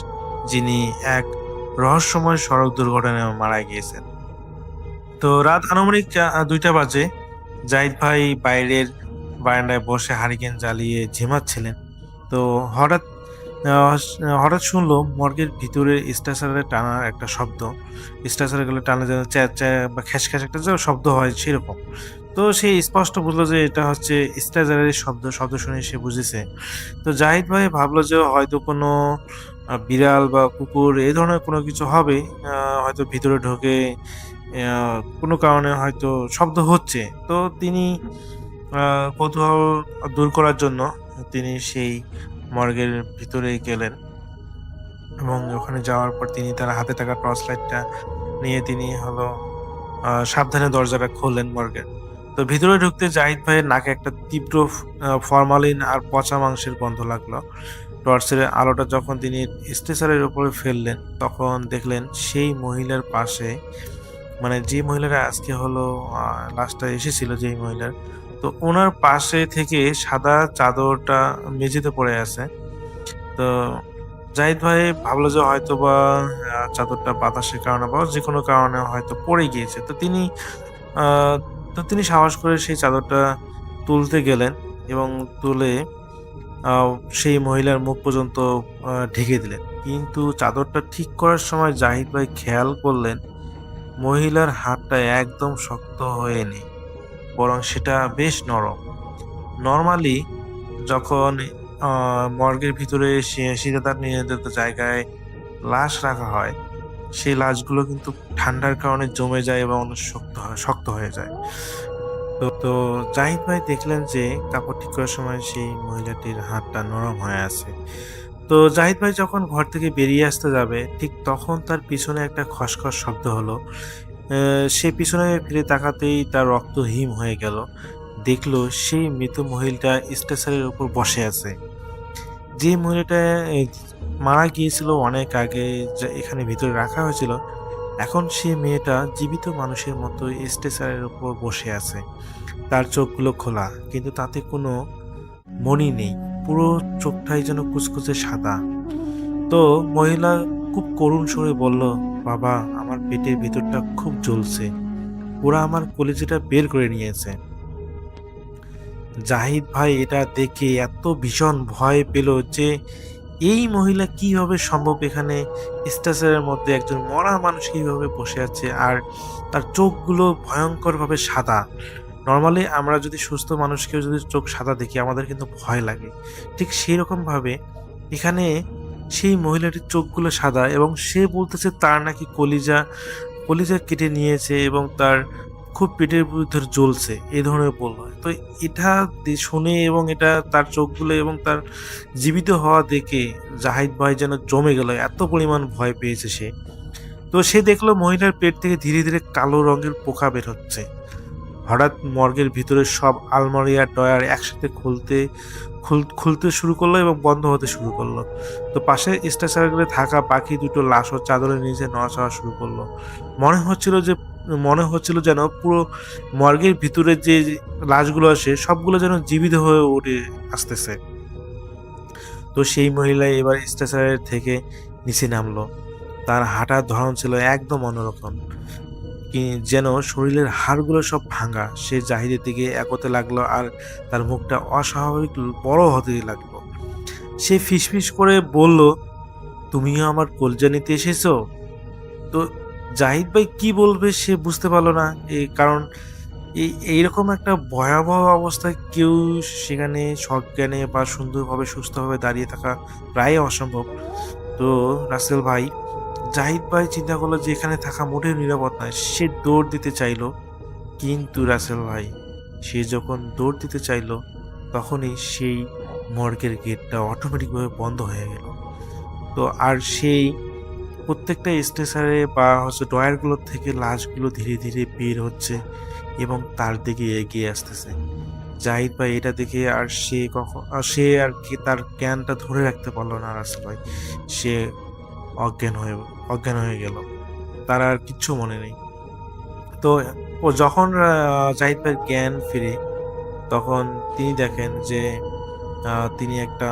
যিনি এক রহস্যময় সড়ক দুর্ঘটনায় মারা গিয়েছেন। তো রাত আনুমানিক 2টা বাজে। জাহিদ ভাই বাইরের বারান্দায় বসে হারিকেন জ্বালিয়ে ঝিমাচ্ছিলেন। তো হঠাৎ হঠাৎ শুনলো মর্গের ভিতরে স্ট্রেচারে টানার একটা শব্দ। স্ট্রেচারে গেলে টানা যেন চ্যাঁ চ্যাঁ বা খ্যাস খ্যাস একটা যে শব্দ হয় সেরকম। তো সে স্পষ্ট বুঝলো যে এটা হচ্ছে স্ট্রেচারের শব্দ। শব্দ শুনে সে বুঝেছে। তো জাহিদ ভাই ভাবলো যে হয়তো কোনো বিড়াল বা কুকুর এই ধরনের কোনো কিছু হবে। হয়তো ভিতরে ঢোকে কোনো কারণে হয়তো শব্দ হচ্ছে। তো তিনি কৌতূহল দূর করার জন্য তিনি সেই মর্গের ভিতরে গেলেন এবং ওখানে যাওয়ার পর তিনি তার হাতে থাকা টর্চ লাইটটা নিয়ে তিনি হলো সাবধানে দরজাটা খুললেন মর্গের। তো ভিতরে ঢুকতে জাহিদ ভাইয়ের নাকে একটা তীব্র ফরমালিন আর পচা মাংসের গন্ধ লাগলো। টর্চের আলোটা যখন তিনি স্ট্রেচারের উপরে ফেললেন তখন দেখলেন সেই মহিলার পাশে, মানে যে মহিলারা আজকে হলো লাস্টটা এসেছিল যেই মহিলার, তো ওনার পাশে থেকে সাদা চাদরটা মেঝেতে পড়ে আছে। তো জাহিদ ভাই ভাবলো যে হয়তো বা চাদরটা বাতাসের কারণে বা যে কোনো কারণে হয়তো পড়ে গিয়েছে। আহ, তো তিনি সাহস করে সেই চাদরটা তুলতে গেলেন এবং তুলে আহ, সেই মহিলার মুখ পর্যন্ত ঢেকে দিলেন। কিন্তু চাদরটা ঠিক করার সময় জাহিদ ভাই খেয়াল করলেন মহিলার হাতটা একদম শক্ত হয়ে নেই, বরং সেটা বেশ নরম। নর্মালি যখন মর্গের ভিতরে শীতাতাপ নিয়ন্ত্রিত জায়গায় লাশ রাখা হয় সেই লাশগুলো কিন্তু ঠান্ডার কারণে জমে যায় এবং অনেক শক্ত হয়ে যায়। তো জাহিদ ভাই দেখলেন যে কাপড় ঠিক করার সময় সেই মহিলাটির হাতটা নরম হয়ে আছে। তো জাহিদ ভাই যখন ঘর থেকে বেরিয়ে আসতে যাবে ঠিক তখন তার পিছনে একটা খসখস শব্দ হলো। সে পিছনে ফিরে তাকাতেই তার রক্ত হিম হয়ে গেল। দেখলো সেই মৃত মহিলাটা স্ট্রেচারের উপর বসে আছে। যে মহিলাটা মারা গিয়েছিল অনেক আগে, যা এখানে ভিতরে রাখা হয়েছিল, এখন সেই মেয়েটা জীবিত মানুষের মতো স্ট্রেচারের উপর বসে আছে। তার চোখগুলো খোলা, কিন্তু তাতে কোনো মণি নেই। পুরো চোখটাই যেন কুচকুচে সাদা। তো মহিলা খুব করুণ সুরে বলল, বাবা, আমার পেটের ভিতরটা খুব জ্বলছে, ওরা আমার কলিজাটা বের করে নিয়েছে। জাহিদ ভাই এটা দেখে এত ভীষণ ভয় পেল যে এই মহিলা কিভাবে সম্ভব এখানে স্ট্রেচারের মধ্যে একজন মরা মানুষ কিভাবে বসে আছে আর তার চোখগুলো ভয়ঙ্করভাবে সাদা। নর্মালি আমরা যদি সুস্থ মানুষকেও যদি চোখ সাদা দেখি আমাদের কিন্তু ভয় লাগে। ঠিক সেই রকম ভাবে এখানে সেই মহিলাটির চোখগুলো সাদা এবং সে বলতেছে তার নাকি কলিজা কেটে নিয়েছে এবং তার খুব পেটের ভিতর জ্বলছে, এই ধরনের বললো। তো এটা শুনে এবং এটা তার চোখগুলো এবং তার জীবিত হওয়া দেখে জাহিদ ভাই যেন জমে গেল, এত পরিমাণ ভয় পেয়েছে সে। তো সে দেখলো মহিলার পেট থেকে ধীরে ধীরে কালো রঙের পোকা বের হচ্ছে। হঠাৎ মর্গের ভিতরে সব আলমারি আর ডয়ার একসাথে খুলতে শুরু করলো এবং বন্ধ হতে শুরু করলো। তো পাশে স্ট্রেচারে থাকা বাকি দুটো লাশও চাদরের নিচে নড়াচড়া শুরু করলো। মনে হচ্ছিল যেন পুরো মর্গের ভিতরে যে লাশগুলো আছে সবগুলো যেন জীবিত হয়ে উঠে আসতেছে। তো সেই মহিলা এবার স্ট্রেচারের থেকে নিচে নামলো। তার হাঁটার ধরন ছিল একদম অন্যরকম, যেন শরীরের হাড়গুলো সব ভাঙা। সে জাহিদের দিকে এগোতে লাগলো আর তার মুখটা অস্বাভাবিক বড় হতে লাগলো। সে ফিসফিস করে বলল, তুমিও আমার কলজা নিতে এসেছো? তো জাহিদ ভাই কি বলবে সে বুঝতে পারলো না, কারণ এইরকম একটা ভয়াবহ অবস্থায় কেউ সেখানে সজ্ঞানে বা সুন্দরভাবে সুস্থভাবে দাঁড়িয়ে থাকা প্রায় অসম্ভব। তো রাসেল ভাই, জাহিদ ভাই চিন্তা করলো যে এখানে থাকা মোটেও নিরাপদ নয়। সে দৌড় দিতে চাইলো, কিন্তু রাসেল ভাই সে যখন দৌড় দিতে চাইলো তখনই সেই মর্গের গেটটা অটোমেটিকভাবে বন্ধ হয়ে গেল। তো আর সেই প্রত্যেকটা স্ট্রেচারে বা হচ্ছে ডয়ারগুলোর থেকে লাশগুলো ধীরে ধীরে বের হচ্ছে এবং তার দিকে এগিয়ে আসতেছে। জাহিদ ভাই এটা দেখে আর সে আর কি তার জ্ঞানটা ধরে রাখতে পারলো না। রাসেল ভাই সে অজ্ঞান হয়ে গেল, তার আর কিচ্ছু মনে নেই। তো ও যখন জাহিদ ভাইয়ের জ্ঞান ফিরে তখন তিনি দেখেন যে তিনি একটা